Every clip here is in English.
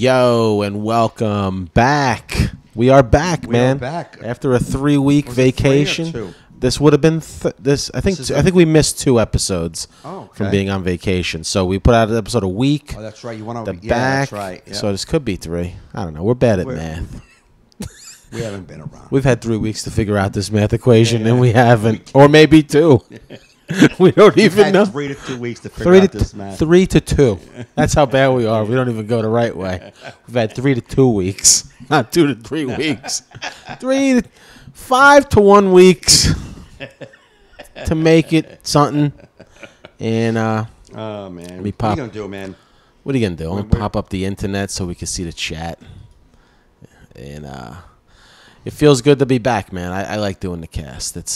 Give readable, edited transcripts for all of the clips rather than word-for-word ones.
Yo, and welcome back. We are back, man. We are back. After a 3-week vacation. 3 or 2? This would have been I think we missed 2 episodes from being on vacation. So we put out an episode a week. Oh, that's right. You want to back. That's right. Yep. So this could be 3. I don't know. We're bad at math. We haven't been around. We've had 3 weeks to figure out this math equation, and we haven't. Or maybe 2. We don't even know. 3 to 2 weeks to figure out this math. 3 to 2. That's how bad we are. We don't even go the right way. We've had 3 to 2 weeks, not 2 to 3 weeks. 5 to 1 weeks to make it something. And oh man, what are you gonna do, man? What are you gonna do? I'm gonna pop up the internet so we can see the chat. And it feels good to be back, man. I like doing the cast. It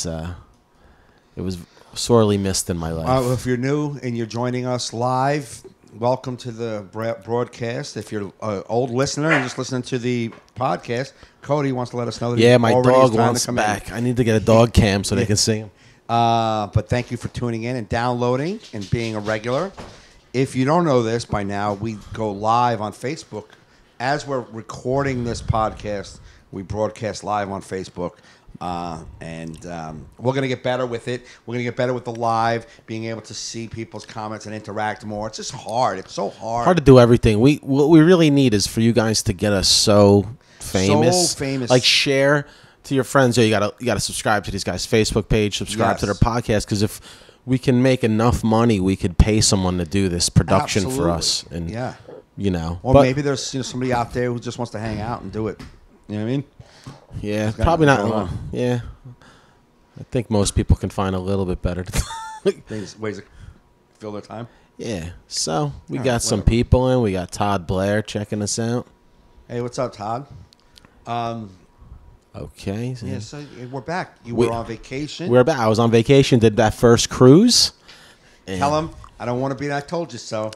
was sorely missed in my life. If you're new and you're joining us live, welcome to the broadcast. If you're an old listener and just listening to the podcast, Cody wants to let us know that my dog wants back. I need to get a dog cam so they can see him. But thank you for tuning in and downloading and being a regular. If you don't know this by now, we go live on Facebook. As we're recording this podcast, we broadcast live on Facebook. And we're going to get better with it. We're going to get better with the live, being able to see people's comments and interact more. It's just hard. It's so hard. Hard to do everything. What we really need is for you guys to get us so famous. So famous. Like share to your friends. You gotta subscribe to these guys' Facebook page, subscribe to their podcast, because if we can make enough money, we could pay someone to do this production for us. And or maybe there's somebody out there who just wants to hang out and do it. You know what I mean? Yeah, probably not. Yeah, I think most people can find a little bit better ways to fill their time. Yeah, so we got some people in. We got Todd Blair checking us out. Hey, what's up, Todd? Okay. Yeah, so we're back. You were on vacation. We're back. I was on vacation. Did that first cruise. Tell him I don't want to be. I told you so.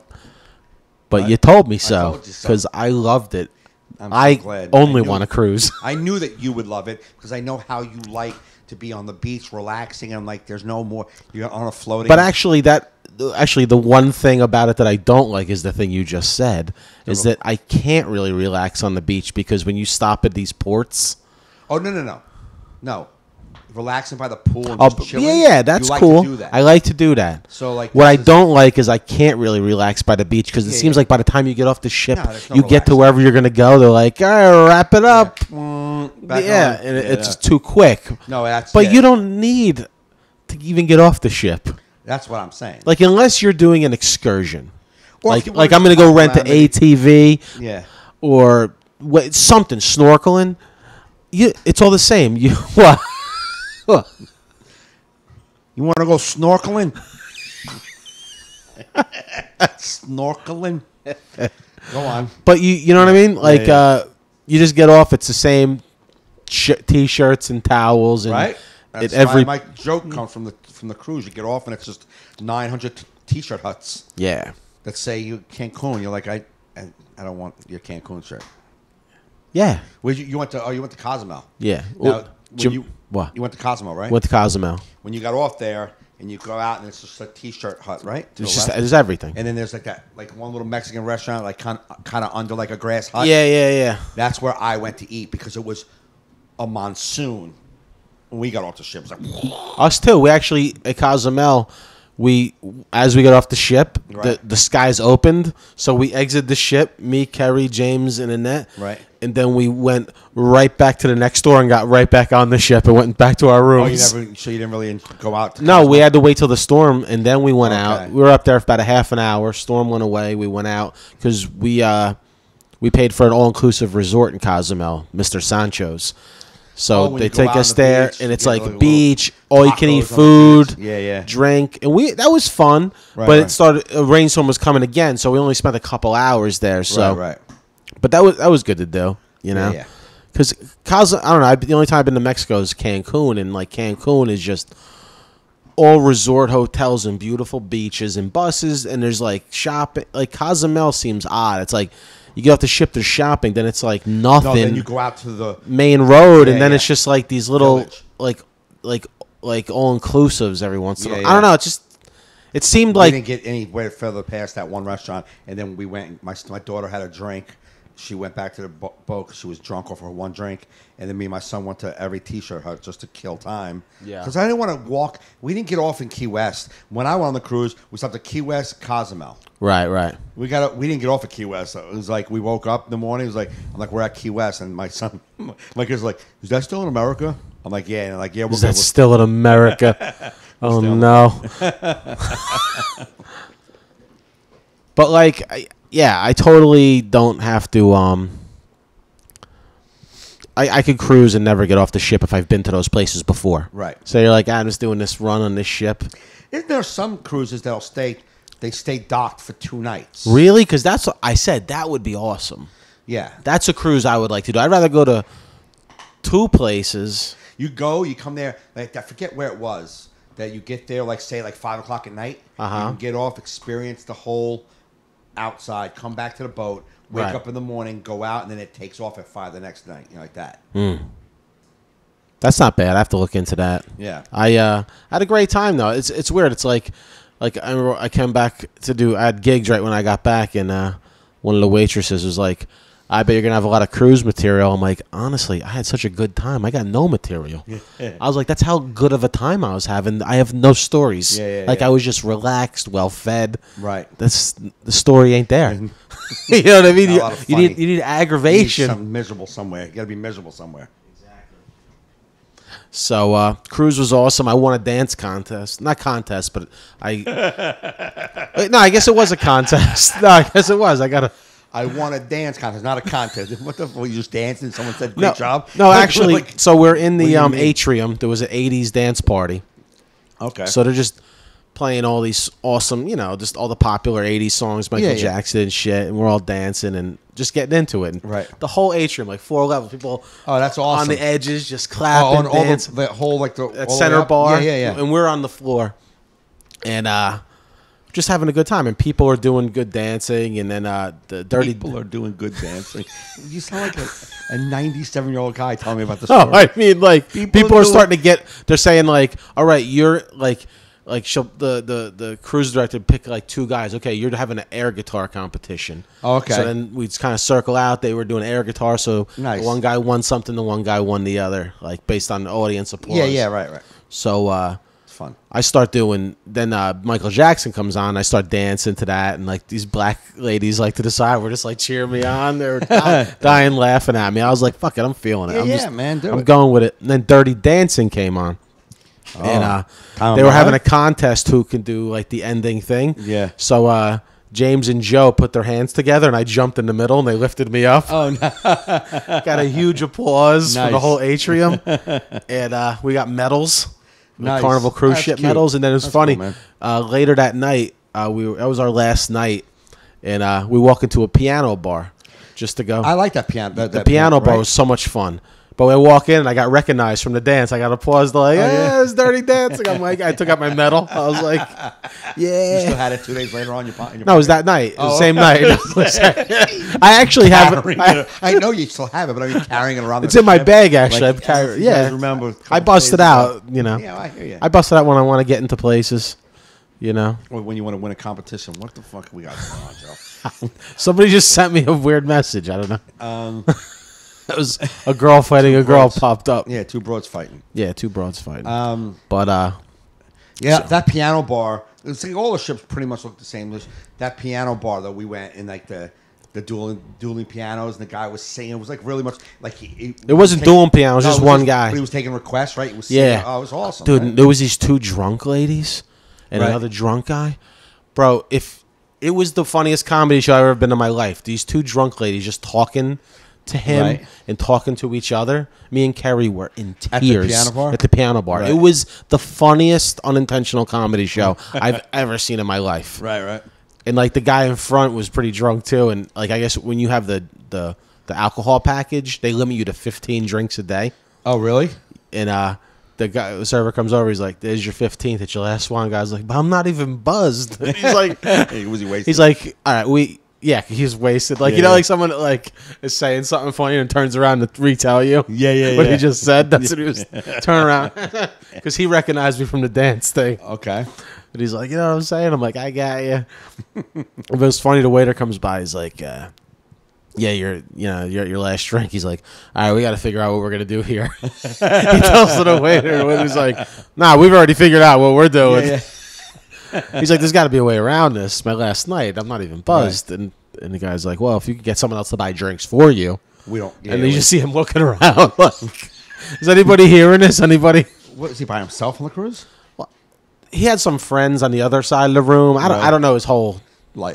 But you told me so because I loved it. I'm so glad. Only want to cruise. I knew that you would love it because I know how you like to be on the beach, relaxing, and like there's no more. You're on a floating. But actually, the one thing about it that I don't like is the thing you just said is that I can't really relax on the beach because when you stop at these ports. Oh no. Relaxing by the pool and just chilling. Yeah, that's cool. To do that. I like to do that. So like, what I don't like is I can't really relax by the beach because it seems like by the time you get off the ship, you get to wherever you're going to go. They're like, all right, wrap it up. And it's just too quick. No, but you don't need to even get off the ship. That's what I'm saying. Like unless you're doing an excursion, like I'm going to go rent an ATV, or something snorkeling. It's all the same. What? You want to go snorkeling? Snorkeling? Go on. But you know what I mean? Like you just get off. It's the same T-shirts and towels. And right. That's why my joke comes from the cruise. You get off and it's just 900 T-shirt huts. Yeah. That say you Cancun. You're like I don't want your Cancun shirt. Yeah. You went to Cozumel. Yeah. Now, what? You went to Cozumel, right? Went to Cozumel. When you got off there and you go out and it's just a T-shirt hut, right? There's everything. And then there's like one little Mexican restaurant, like kind of under like a grass hut. Yeah. That's where I went to eat because it was a monsoon. When we got off the ship, it was like us too. We actually at Cozumel. As we got off the ship, the skies opened, so we exited the ship. Me, Kerry, James, and Annette. Right. And then we went right back to the next door and got right back on the ship and went back to our rooms. So you didn't really go out? No, we had to wait till the storm, and then we went out. We were up there for about a half an hour. Storm went away. We went out because we paid for an all-inclusive resort in Cozumel, Mr. Sancho's. So they take us there, and it's like beach, all-you-can-eat food, drink, and that was fun. But it started. A rainstorm was coming again, so we only spent a couple hours there. So, but that was good to do, you know, because I don't know. The only time I've been to Mexico is Cancun, and like Cancun is just all resort hotels and beautiful beaches and buses, and there's like shopping. Like Cozumel seems odd. It's like. You get off the ship, there's shopping, then it's like nothing. No, then you go out to the main road, and then it's just like these little, like all-inclusives every once in a while. I don't know. It seemed like... We didn't get anywhere further past that one restaurant, and then we went, my daughter had a drink, she went back to the boat because she was drunk off her one drink. And then me and my son went to every T-shirt hut just to kill time. Yeah. Because I didn't want to walk. We didn't get off in Key West. When I went on the cruise, we stopped at Key West, Cozumel. Right. We didn't get off at Key West. It was like we woke up in the morning. It was like, I'm like, we're at Key West. And my son, my kid's like, is that still in America? I'm like, yeah. And they're like, yeah, is that still in America? Oh, no. But, like, I totally don't have to, I could cruise and never get off the ship if I've been to those places before. Right. So you're like, I'm just doing this run on this ship. Isn't there some cruises that'll stay docked for 2 nights? Really? Because that's what I said. That would be awesome. Yeah. That's a cruise I would like to do. I'd rather go to 2 places. You come there, like I forget where it was, that you get there, like say like 5 o'clock at night. Uh-huh. You can get off, experience the whole outside, come back to the boat, wake up in the morning, go out, and then it takes off at 5 the next night, like that. That's not bad. I have to look into that. Yeah. I had a great time though. It's weird. It's like I remember I came back I had gigs right when I got back, and one of the waitresses was like, I bet you're going to have a lot of cruise material. I'm like, honestly, I had such a good time. I got no material. I was like, that's how good of a time I was having. I have no stories. I was just relaxed, well fed. Right. The story ain't there. You know what I mean? You need aggravation. You need something miserable somewhere. You got to be miserable somewhere. So cruise was awesome. I won a dance contest. Not contest, but I guess it was a contest. No, I guess it was. I won a dance contest, not a contest. What the fuck? You just danced and someone said, great job? No, actually, so we're in the atrium. There was an 80s dance party. Okay. So they're just playing all these awesome, just all the popular 80s songs, Michael Jackson and shit, and we're all dancing and just getting into it. And the whole atrium, like 4 levels, people that's awesome. on the edges, just clapping, dancing. The whole, like, that center bar. Yeah. And we're on the floor. And just having a good time, and people are doing good dancing, and then the dirty people are doing good dancing. You sound like a 97-year-old guy telling me about this story. No, I mean, like, people are starting to get. They're saying like, all right, you're like the cruise director pick like 2 guys. Okay, you're having an air guitar competition. Okay. So then we kind of circle out. They were doing air guitar, so nice. One guy won something, the one guy won the other, like based on the audience applause. Yeah, right. So fun. I start doing. Then Michael Jackson comes on. I start dancing to that, and like these black ladies, like to the side, were just like cheering me on. They're dying laughing at me. I was like, "Fuck it, I'm feeling it. I'm going with it." And then Dirty Dancing came on, and they were having a contest who can do like the ending thing. Yeah. So James and Joe put their hands together, and I jumped in the middle, and they lifted me up. Oh no! Got a huge applause for the whole atrium, and we got medals. Nice. Carnival cruise ship medals, and then it was funny. Cool, later that night, that was our last night, and we walk into a piano bar just to go. I like that piano. The piano bar was so much fun. But when I walk in, and I got recognized from the dance. I got applause. Like, it's Dirty Dancing. I'm like, I took out my medal. I was like, yeah. You still had it 2 days later on your pocket? No, it was that night. It was the same night. I actually have it. I know you still have it, but I mean carrying it around. It's in my bag, actually. Like, I remember. I bust it out, Yeah, I hear you. I bust it out when I want to get into places, Or when you want to win a competition. What the fuck we got going on, Joe? Somebody just sent me a weird message. I don't know. It was a girl fighting a girl popped up. Yeah, 2 broads fighting. Yeah, 2 broads fighting. That piano bar. It's like all the ships pretty much look the same. That piano bar that we went in, like the dueling pianos, and the guy was singing. It was like really much like it wasn't dueling pianos, just one guy. But he was taking requests, right? It was singing. Oh, it was awesome, dude. Right? There was these 2 drunk ladies and another drunk guy, bro. If it was the funniest comedy show I've ever been in my life. These 2 drunk ladies just talking to him and talking to each other. Me and Kerry were in tears at the piano bar. Right. It was the funniest unintentional comedy show I've ever seen in my life. Right. And like the guy in front was pretty drunk too. And like I guess when you have the alcohol package, they limit you to 15 drinks a day. Oh, really? And the server comes over. He's like, "There's your 15th. It's your last one." Guy's like, "But I'm not even buzzed." He's like, "Was he wasted?" He's like, "All right, yeah, he's wasted." Like, like someone like is saying something funny and turns around to retell you. What he just said. That's what he was. Turn around. Because he recognized me from the dance thing. Okay. But he's like, you know what I'm saying? I'm like, I got you. But it's funny. The waiter comes by. He's like, yeah, your last drink. He's like, all right, we got to figure out what we're gonna do here. He tells the waiter, he's like, nah, we've already figured out what we're doing. Yeah. He's like, there's got to be a way around this. My last night, I'm not even buzzed, right. And the guy's like, well, if you could get someone else to buy drinks for you, we don't. Yeah, and then you just see him looking around. Like, is anybody hearing this? Anybody? What is he by himself on the cruise? Well, he had some friends on the other side of the room. I don't know his whole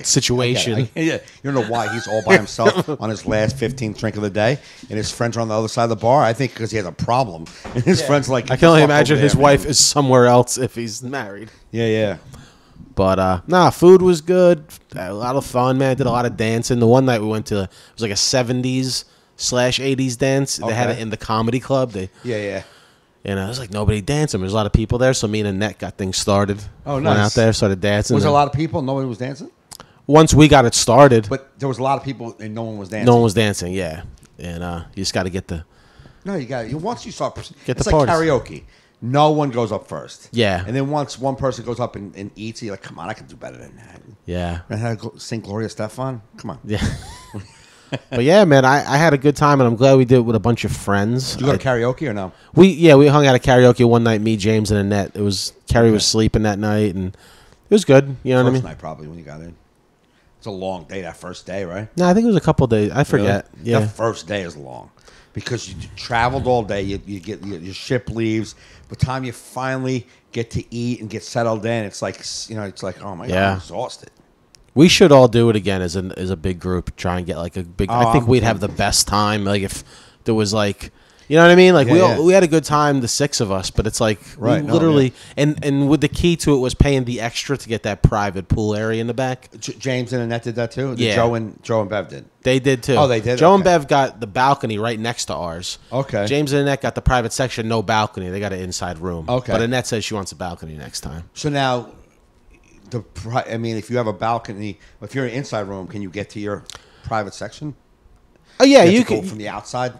situation. Yeah, you don't know why he's all by himself on his last 15th drink of the day, and his friends are on the other side of the bar. I think because he has a problem, and his friends like. I can only imagine his wife is somewhere else if he's married. Yeah. But food was good. A lot of fun, man. Did a lot of dancing. The one night we went to, it was like a 70s/80s dance. They had it in the comedy club. Yeah. And it was like nobody dancing. There's a lot of people there, so me and Annette got things started. Oh, nice. Went out there, started dancing. Was there a lot of people? Nobody was dancing? Once we got it started. But there was a lot of people and no one was dancing. No one was dancing, yeah. And you just got to get the... No, you got it. Once you start... It's like karaoke. No one goes up first. Yeah. And then once one person goes up and eats, you're like, come on, I can do better than that. Yeah. I had to sing Gloria Estefan? Come on. Yeah. But yeah, man, I had a good time, and I'm glad we did it with a bunch of friends. Did you go to karaoke or no? We hung out at karaoke one night, me, James, and Annette. It was... Carrie was sleeping that night, and it was good. You know what I mean? First night probably when you got in. It's a long day, that first day, right? No, I think it was a couple days. I forget. Really? Yeah. That first day is long because you traveled all day. You get your ship leaves. By the time you finally get to eat and get settled in, it's like oh my God, I'm exhausted. We should all do it again as a big group. Try and get like a big. I think we'd have the best time. Like if there was like. You know what I mean? Like we had a good time, the six of us, but it's like we literally and with the key to it was paying the extra to get that private pool area in the back. James and Annette did that too. Yeah, Joe and Bev did. They did too. Oh, they did. Joe and Bev got the balcony right next to ours. Okay. James and Annette got the private section, no balcony. They got an inside room. Okay. But Annette says she wants a balcony next time. So now, if you have a balcony, if you're in an inside room, can you get to your private section? Oh yeah, you can go from the outside.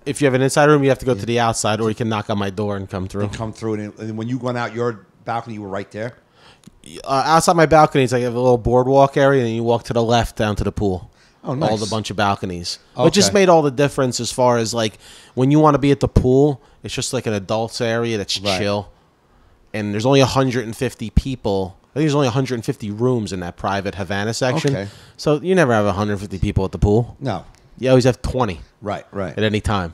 If you have an inside room, you have to go to the outside, or you can knock on my door and come through. And when you went out your balcony, you were right there? Outside my balcony, it's like a little boardwalk area, and you walk to the left down to the pool. Oh, nice. All the bunch of balconies. Okay. Which just made all the difference as far as, like, when you want to be at the pool, it's just like an adults area that's chill. And there's only 150 people. I think there's only 150 rooms in that private Havana section. Okay. So you never have 150 people at the pool. No. You always have 20. Right. At any time.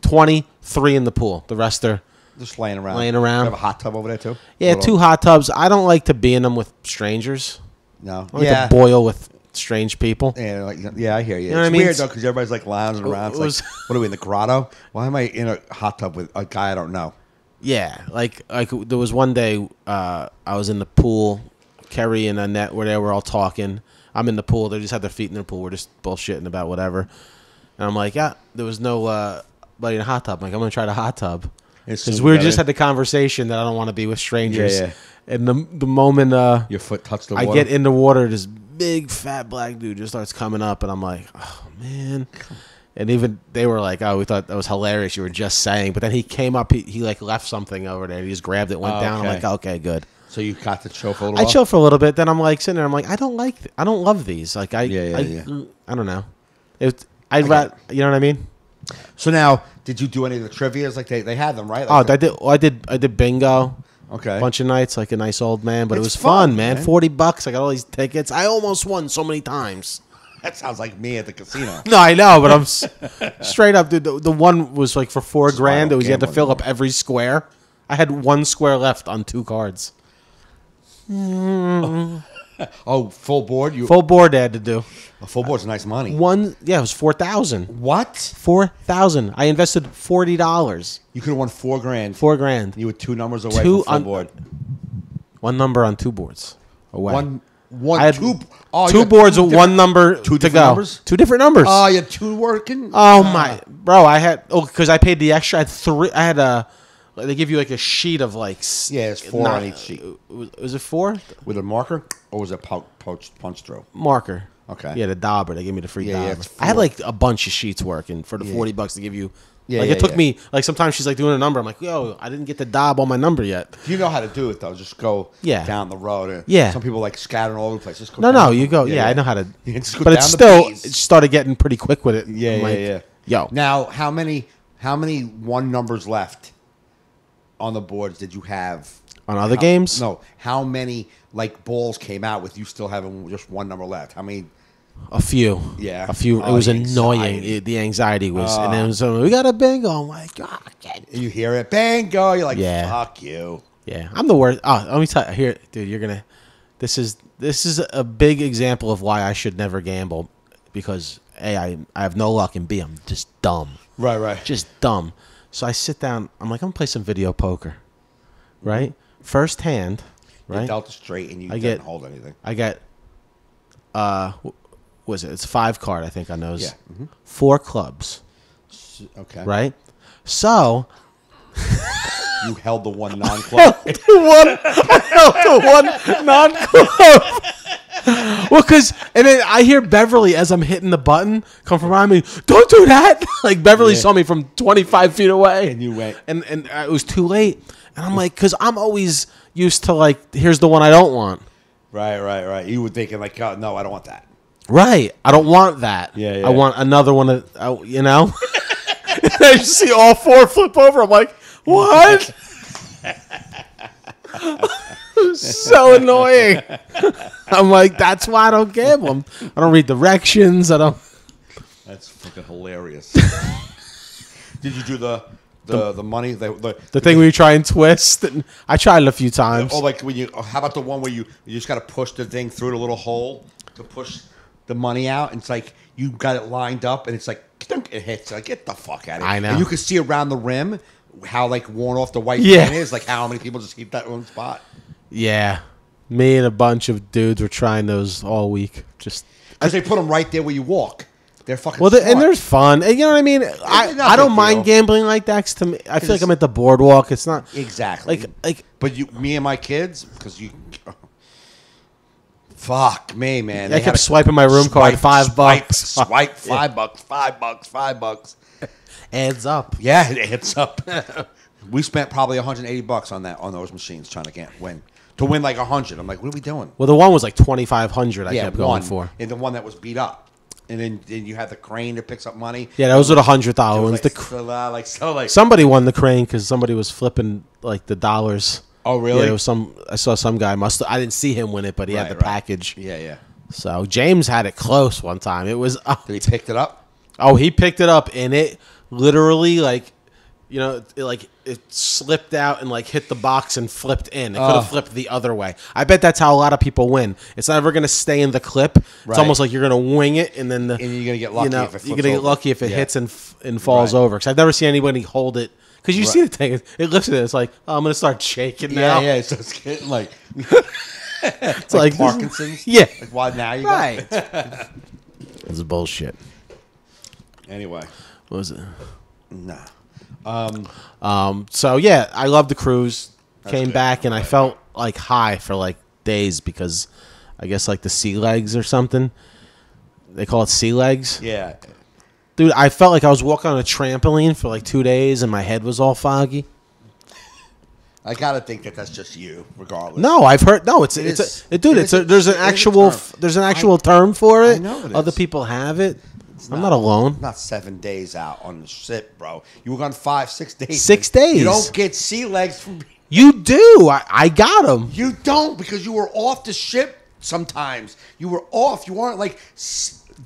23 in the pool. The rest are just laying around. You have a hot tub over there too? Yeah, 2 hot tubs. I don't like to be in them with strangers. No. I like to boil with strange people. Yeah, I hear you. You know it's what I mean? Weird though because everybody's like lounging around. It's like, what are we in the grotto? Why am I in a hot tub with a guy I don't know? Yeah, like there was one day I was in the pool. Kerry and Annette were there. We're all talking. I'm in the pool. They just had their feet in the pool. We're just bullshitting about whatever. And I'm like, there was no buddy in a hot tub. I'm like, I'm going to try the hot tub. Because we just had the conversation that I don't want to be with strangers. Yeah. And the moment your foot touched the water. I get in the water, this big fat black dude just starts coming up. And I'm like, oh, man. And even they were like, oh, we thought that was hilarious. You were just saying. But then he came up. He like left something over there. He just grabbed it, went down. I'm like, okay, good. So you got to chill for a little while? I chill for a little bit. Then I'm like sitting there. I'm like, I don't love these. Like I don't know. You know what I mean? So now, did you do any of the trivias? Like they had them, right? Like I did bingo. Okay. A bunch of nights like a nice old man, but it was fun, man. $40. I got all these tickets. I almost won so many times. That sounds like me at the casino. No, I know, but I'm straight up, dude. The one was like for $4,000. It was you had to fill up every square. I had 1 square left on 2 cards. Oh, full board? Full board they had to do. A full board's nice money. It was $4,000. What? $4,000. I invested $40. You could have won $4,000. $4,000. You were 2 numbers away from full board. 1 number on 2 boards away. Two boards with 1 number to go. Numbers? 2 different numbers. Oh, you had 2 working? Oh my, bro! Because I paid the extra. I had 3. I had they give you like a sheet of like it's 4 on each sheet. Was it 4 with a marker or was it punch through marker? Okay. Yeah, the dauber. They gave me the free dauber. Yeah, I had like a bunch of sheets working for the $40 to give you. Yeah, like it took me like sometimes she's like doing a number. I'm like, yo, I didn't get the daub on my number yet. You know how to do it though. Just go down the road. Some people like scattering all over the place. Just go no, you go. Yeah, I know how to. But it's still it started getting pretty quick with it. Yeah. Yo, now how many one numbers left on the boards did you have on other games? No, how many like balls came out with you still having just one number left? How many? A few. Yeah. A few. It was annoying. The anxiety was. And then it was, we got a bingo. I'm like, God. You hear it. Bingo. You're like, fuck you. Yeah. I'm the worst. Oh, let me tell you. Here, dude, you're going to. This is a big example of why I should never gamble. Because, A, I have no luck. And B, I'm just dumb. Right. Just dumb. So I sit down. I'm like, I'm going to play some video poker. Right? First hand. Right? You dealt it straight and you didn't hold anything. I get. Was it? It's 5 card, I think, on those. Yeah. Mm-hmm. 4 clubs. Okay. Right? So. You held the one non-club? I held the one non-club. Well, because, and then I hear Beverly, as I'm hitting the button, come from behind me, don't do that. Like, Beverly saw me from 25 feet away. And you went. And it was too late. And I'm like, because I'm always used to, like, here's the one I don't want. Right. You were thinking, like, oh, no, I don't want that. Right. I don't want that. Yeah. I want another one, you know? I just see all 4 flip over. I'm like, what? So annoying. I'm like, that's why I don't gamble. I don't read directions. I don't. That's fucking hilarious. Did you do the money? The thing where you try and twist? I tried it a few times. Oh, like when you. How about the one where you just got to push the thing through the little hole to push the money out? And it's like you got it lined up, and it's like it hits. Like, get the fuck out of here! I know. And you can see around the rim how like worn off the white paint is. Like how many people just keep that one spot. Yeah, me and a bunch of dudes were trying those all week. Just because they put them right there where you walk. They're fucking and there's fun. And you know what I mean? I don't mind gambling like that. To me, I feel like I'm at the boardwalk. It's not exactly like. But me and my kids, because you. Fuck me, man. I kept swiping my room card. $5. Swipe $5. Adds up. Yeah, it adds up. We spent probably $180 on those machines trying to win. To win like 100. I'm like, what are we doing? Well, the one was like 2,500 I kept going for. And the one that was beat up. And then you had the crane that picks up money. Yeah, those were the $100 ones. Somebody won the crane because somebody was flipping like the dollars. Oh, really? Yeah, it was I saw some guy. I didn't see him win it, but he had the package. Yeah. So James had it close one time. It was. Did he pick it up? Oh, he picked it up, and it literally it slipped out and like hit the box and flipped in. It could have flipped the other way. I bet that's how a lot of people win. It's never going to stay in the clip. It's almost like you're going to wing it, and then and you're going to get lucky if it flips you're going to get lucky if it hits and falls over. Because I've never seen anybody hold it. Because you see the thing, it lifts it. It's like, oh, I'm going to start shaking now. Yeah. So it's getting like, it's like Parkinson's. Yeah. Like, why now you right. This is bullshit. Anyway, what was it? Nah. So yeah, I loved the cruise. Came back and I felt like high for like days because I guess like the sea legs or something. They call it sea legs. Yeah. Dude, I felt like I was walking on a trampoline for like 2 days and my head was all foggy. I gotta think that that's just you, regardless. No, I've heard. No, there's an actual term for it. I know it is. Other people have it. I'm not alone. Not 7 days out on the ship, bro. You were gone 5-6 days. 6 days. You don't get sea legs from. You do. I got them. You don't because you were off the ship. Sometimes you were off. You weren't like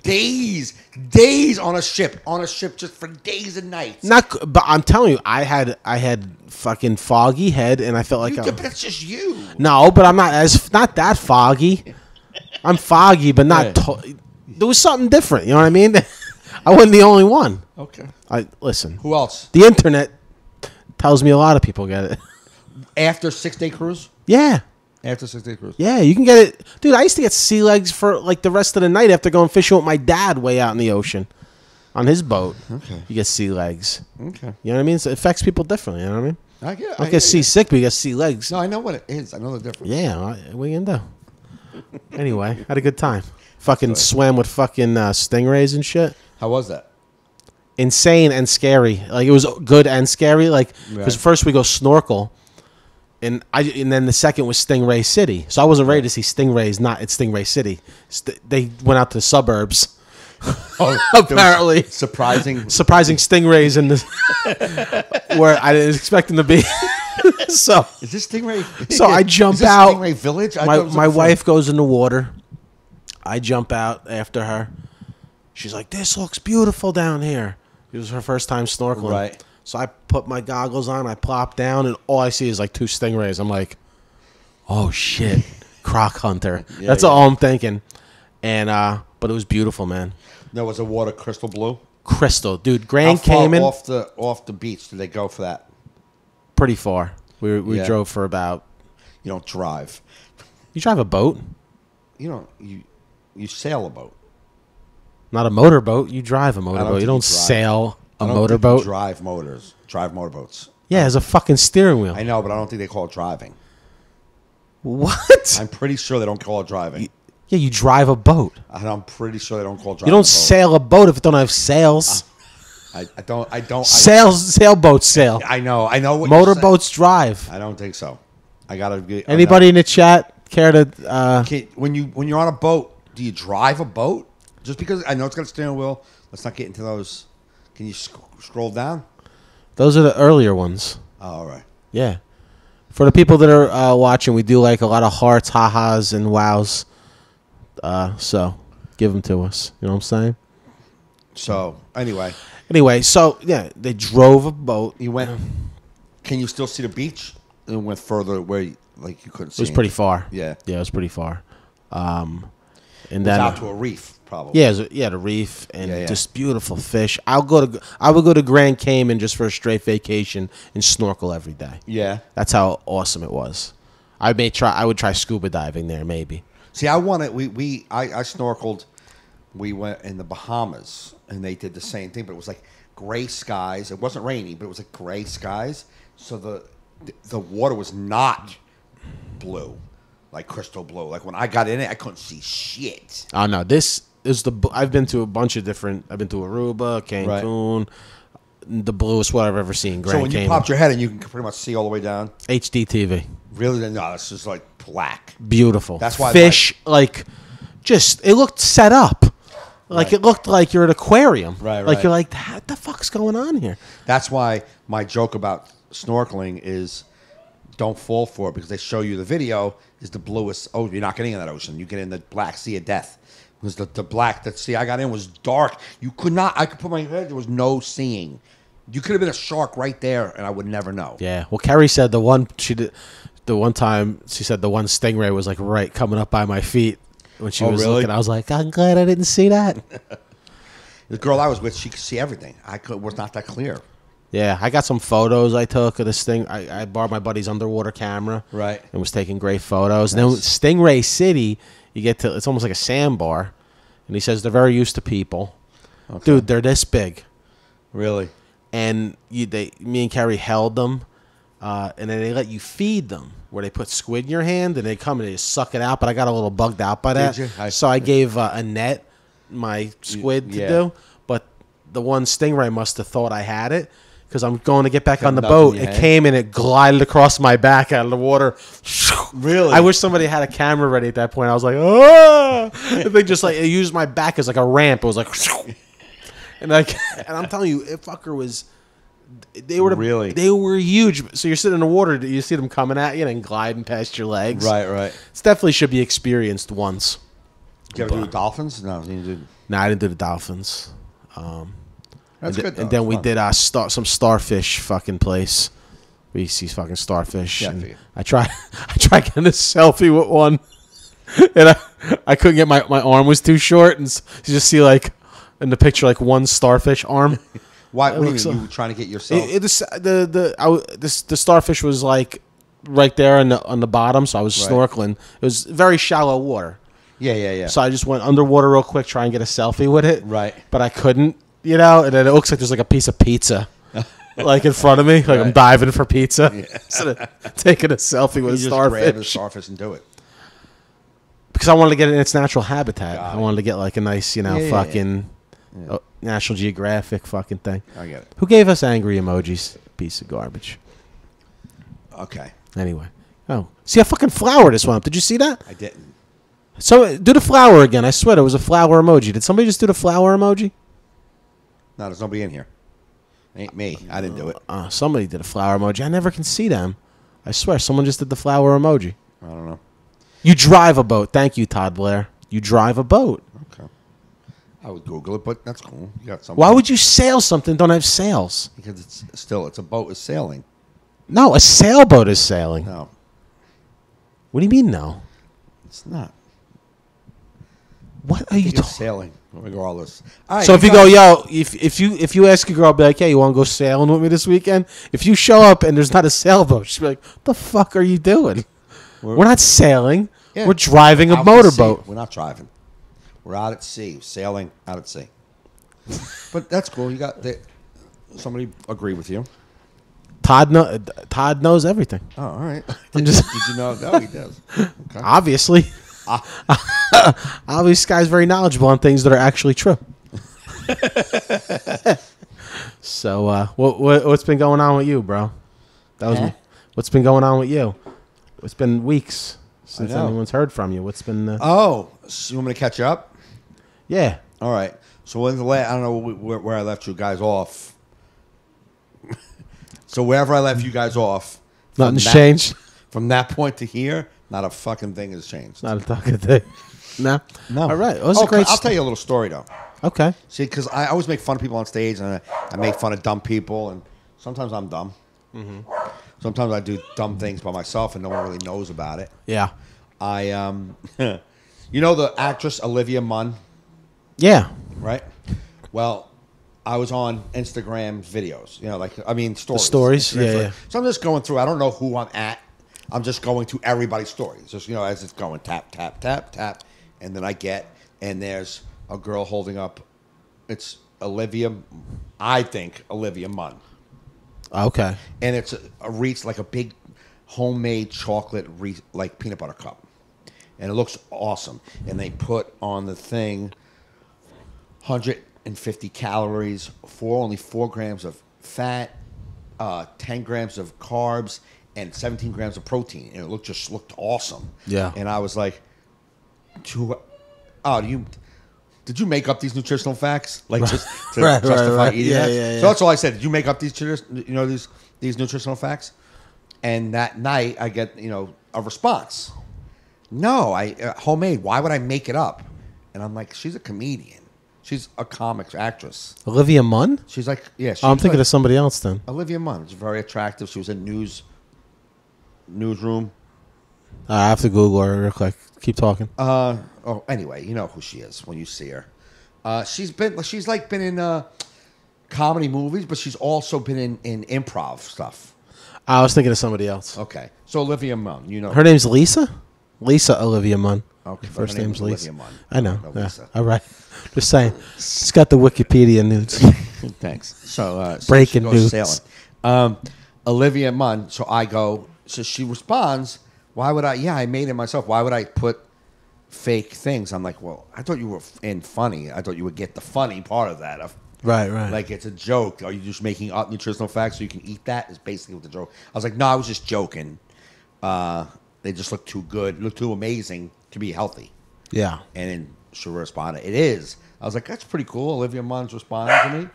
days on a ship just for days and nights. But I'm telling you, I had fucking foggy head, and I felt like but that's just you. No, but I'm not that foggy. I'm foggy, but not. There was something different. You know what I mean? I wasn't the only one. Okay. Listen. Who else? The internet tells me a lot of people get it. After 6-day cruise? Yeah. After 6-day cruise? Yeah, you can get it. Dude, I used to get sea legs for like the rest of the night after going fishing with my dad way out in the ocean. On his boat. Okay. You get sea legs. Okay. You know what I mean? So it affects people differently. You know what I mean? I get seasick, but you got sea legs. No, I know what it is. I know the difference. Yeah, what are you gonna do? Anyway, had a good time. Fucking swam with fucking stingrays and shit. How was that? Insane and scary. Like, it was good and scary. Like, because first we go snorkel, and then the second was Stingray City. So I wasn't ready to see stingrays. Not at Stingray City. They went out to the suburbs. Oh, apparently surprising stingrays in the where I didn't expect them to be. So is this Stingray? So I jump out. Stingray Village. My wife goes in the water. I jump out after her. She's like, "This looks beautiful down here." It was her first time snorkeling. Right. So I put my goggles on. I plop down, and all I see is like 2 stingrays. I'm like, "Oh shit, croc hunter." That's all I'm thinking. And but it was beautiful, man. There was a water crystal blue. Crystal, dude. Grand How far Cayman. off the beach did they go for that? Pretty far. We drove for about. You don't drive. You drive a boat. You don't. You sail a boat. Not a motorboat. You drive a motorboat. You don't sail a motorboat. Drive motors. Drive motorboats. Yeah, it has a fucking steering wheel. I know, but I don't think they call it driving. What? I'm pretty sure they don't call it driving. Yeah, you drive a boat. I'm pretty sure they don't call it driving. You don't sail a boat if it don't have sails. I don't. Sailboats sail. I know. What motorboats drive. I don't think so. I gotta get. Anybody in the chat care to? When you're on a boat, do you drive a boat? Just because I know it's got a steering wheel. Let's not get into those. Can you scroll down? Those are the earlier ones. Oh, all right. Yeah. For the people that are watching, we do like a lot of hearts, ha-has, and wows. So give them to us. You know what I'm saying? So anyway, so yeah, they drove a boat. You went. Can you still see the beach? It went further where you couldn't see. It was pretty far. Yeah. Yeah, it was pretty far. And then out to a reef, probably. Yeah, the reef and just beautiful fish. I would go to Grand Cayman just for a straight vacation and snorkel every day. Yeah. That's how awesome it was. I would try scuba diving there, maybe. See, I snorkeled. We went in the Bahamas, and they did the same thing, but it was like gray skies. It wasn't rainy, but it was like gray skies. So the water was not blue, like crystal blue. Like when I got in it, I couldn't see shit. Oh no, this is I've been to a bunch of different. I've been to Aruba, Cancun, the bluest water I've ever seen. Grand so when Cayman. you popped your head and you can pretty much see all the way down. HD TV. Really? No, it's just like black. Beautiful. That's why fish it looked set up. Like it looked like you're at an aquarium. Right. Like you're like, what the fuck's going on here? That's why my joke about snorkeling is don't fall for it, because they show you the video is the bluest. Oh, you're not getting in that ocean. You get in the black sea of death. Because the black sea I got in was dark. You could not. I could put my head. There was no seeing. You could have been a shark right there, and I would never know. Yeah. Well, Carrie said the one time she said the one stingray was like right coming up by my feet when she was looking. I was like, I'm glad I didn't see that. The girl I was with, she could see everything. Was not that clear. Yeah, I got some photos I took of this thing. I borrowed my buddy's underwater camera. Right. And was taking great photos. Nice. And then Stingray City, it's almost like a sandbar. And he says they're very used to people. Okay. Dude, they're this big. Really? And me and Carrie held them. And then they let you feed them, where they put squid in your hand and they come and they just suck it out. But I got a little bugged out by that. Did you? So I gave Annette my squid to do. But the one stingray must have thought I had it, because I'm going to get back on the boat. It came and it glided across my back out of the water. Really? I wish somebody had a camera ready at that point. I was like, oh! They just it used my back as like a ramp. It was like, and I'm telling you, it fucker was. They were huge. So you're sitting in the water, you see them coming at you and gliding past your legs. Right. It definitely should be experienced once. Did you ever do the dolphins? No, you didn't. No, I didn't do the dolphins. That's good. And then we did some starfish fucking place. We see fucking starfish. Yeah, I tried getting a selfie with one, and I couldn't get my arm was too short, and you just see like in the picture like one starfish arm. Why? What do you mean? You were trying to get yourself? The starfish was like right there on the bottom, so I was snorkeling. It was very shallow water. Yeah. So I just went underwater real quick, try and get a selfie with it. Right. But I couldn't, and then it looks like there's like a piece of pizza Like in front of me, like I'm diving for pizza, instead of taking a selfie with a starfish. Grab the starfish and do it. Because I wanted to get it in its natural habitat. I wanted to get like a nice, fucking National Geographic fucking thing. I get it. Who gave us angry emojis? Piece of garbage. Okay. Anyway. Oh. See, I fucking flowered this one up. Did you see that? I didn't. So, do the flower again. I swear there was a flower emoji. Did somebody just do the flower emoji? No, there's nobody in here. Ain't me. I didn't do it. Somebody did a flower emoji. I never can see them. I swear, someone just did the flower emoji. I don't know. You drive a boat. Thank you, Todd Blair. You drive a boat. Okay. I would Google it, but that's cool. You got something. Why would you sail something that don't have sails? Because it's a boat is sailing. No, a sailboat is sailing. No. What do you mean, no? It's not. What are you talking? Sailing, regardless. All right, so if you go, yo, if you ask a girl, be like, hey, you want to go sailing with me this weekend? If you show up and there's not a sailboat, she'll be like, what the fuck are you doing? We're not sailing. Yeah. We're driving a motorboat. We're not driving. We're out at sea, sailing out at sea. But that's cool. You got somebody agree with you. Todd knows everything. Oh, all right. Did you know? No, he does. Okay. Obviously. Obviously, this guy's very knowledgeable on things that are actually true. So, what's been going on with you, bro? That was me. What's been going on with you? It's been weeks since anyone's heard from you. What's been? So you want me to catch you up? Yeah. All right. So when's the last? I don't know where I left you guys off. So wherever I left you guys off, nothing's changed from that point to here. Not a fucking thing has changed. Not a fucking thing. No. All right. Well, I'll tell you a little story though. Okay. See, because I always make fun of people on stage, and I make fun of dumb people, and sometimes I'm dumb. Mm-hmm. Sometimes I do dumb things by myself, and no one really knows about it. Yeah. You know the actress Olivia Munn? Yeah. Right? Well, I was on Instagram videos, stories. The stories? Yeah. So I'm just going through. I don't know who I'm at. I'm just going through everybody's stories. Just, as it's going, tap, tap, tap, tap. And then and there's a girl holding up. It's I think Olivia Munn. Okay. And it's a wreath, like a big homemade chocolate wreath, like peanut butter cup. And it looks awesome. And they put on the thing 150 calories, only 4 grams of fat, 10 grams of carbs, and 17 grams of protein. And it just looked awesome. Yeah. And I was like, did you make up these nutritional facts? Like just to justify eating that? Yeah. So that's all I said. Did you make up these nutritional facts? And that night I get, a response. No, homemade. Why would I make it up? And I'm like, she's a comedian. She's a comics actress. Olivia Munn? She's like, yeah. I'm thinking of somebody else then. Olivia Munn. She's very attractive. She was in newsroom. I have to Google her real quick. Keep talking. Anyway, you know who she is when you see her. She's been in comedy movies, but she's also been in improv stuff. I was thinking of somebody else. Okay, so Olivia Munn, her name's Lisa. Lisa Olivia Munn. Okay, first name's Lisa. Olivia Munn. I know. Yeah. All right. Just saying. It's got the Wikipedia news. Thanks. So breaking news. Sailing. Olivia Munn. So I go. So she responds. Why would I? Yeah, I made it myself. Why would I put fake things? I'm like, well, I thought you were in funny. I thought you would get the funny part of that. Right. Like it's a joke. Are you just making up nutritional facts so you can eat that? Is basically what the joke. I was like, no, I was just joking. They just look too good, look too amazing to be healthy. Yeah. And then she responded, it is. I was like, that's pretty cool. Olivia Munn's responding to me.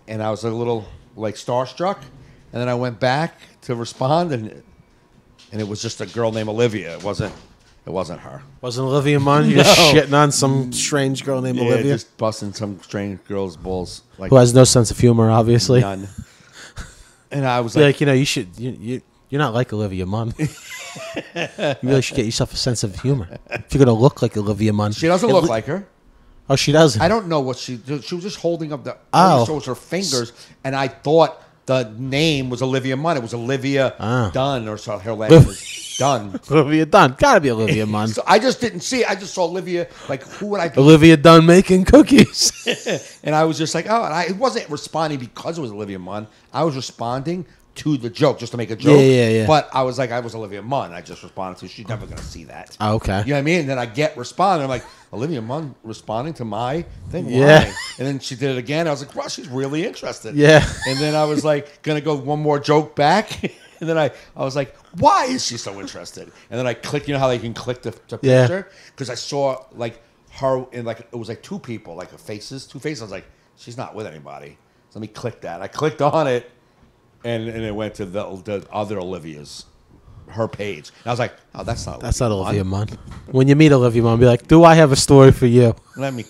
And I was a little like starstruck. And then I went back to respond, and it was just a girl named Olivia. It wasn't her. Wasn't Olivia Munn? You're just shitting on some strange girl named Olivia? Just busting some strange girl's balls. Like, who has no sense of humor, obviously. None. And I was like, you should... You're not like Olivia Munn. You really should get yourself a sense of humor. If you're going to look like Olivia Munn. She doesn't look like her. Oh, she doesn't? I don't know what she was just holding up the... Oh. Shows her fingers, and I thought the name was Olivia Munn. It was Olivia Dunn or so. Her last name was Dunn. Olivia Dunn. Gotta be Olivia Munn. So I just didn't see it. I just saw Olivia. Like, who would I be? Olivia Dunn making cookies. And I was just like, oh, and I wasn't responding because it was Olivia Munn. I was responding to the joke, just to make a joke. Yeah. But I was like, I was Olivia Munn. I just responded to. She's never going to see that. Oh, okay. You know what I mean? And then I get responding. I'm like, Olivia Munn responding to my thing? Why? Yeah. And then she did it again. I was like, well, she's really interested. Yeah. And then I was like, going to go one more joke back. And then I was like, why is she so interested? And then I clicked, you know how they can click the picture? Because I saw like her in like, it was like two people, like two faces. I was like, she's not with anybody. So let me click that. I clicked on it. And it went to the other Olivia's, her page. And I was like, oh, that's not Olivia Munn. When you meet Olivia Munn, be like, do I have a story for you? Let me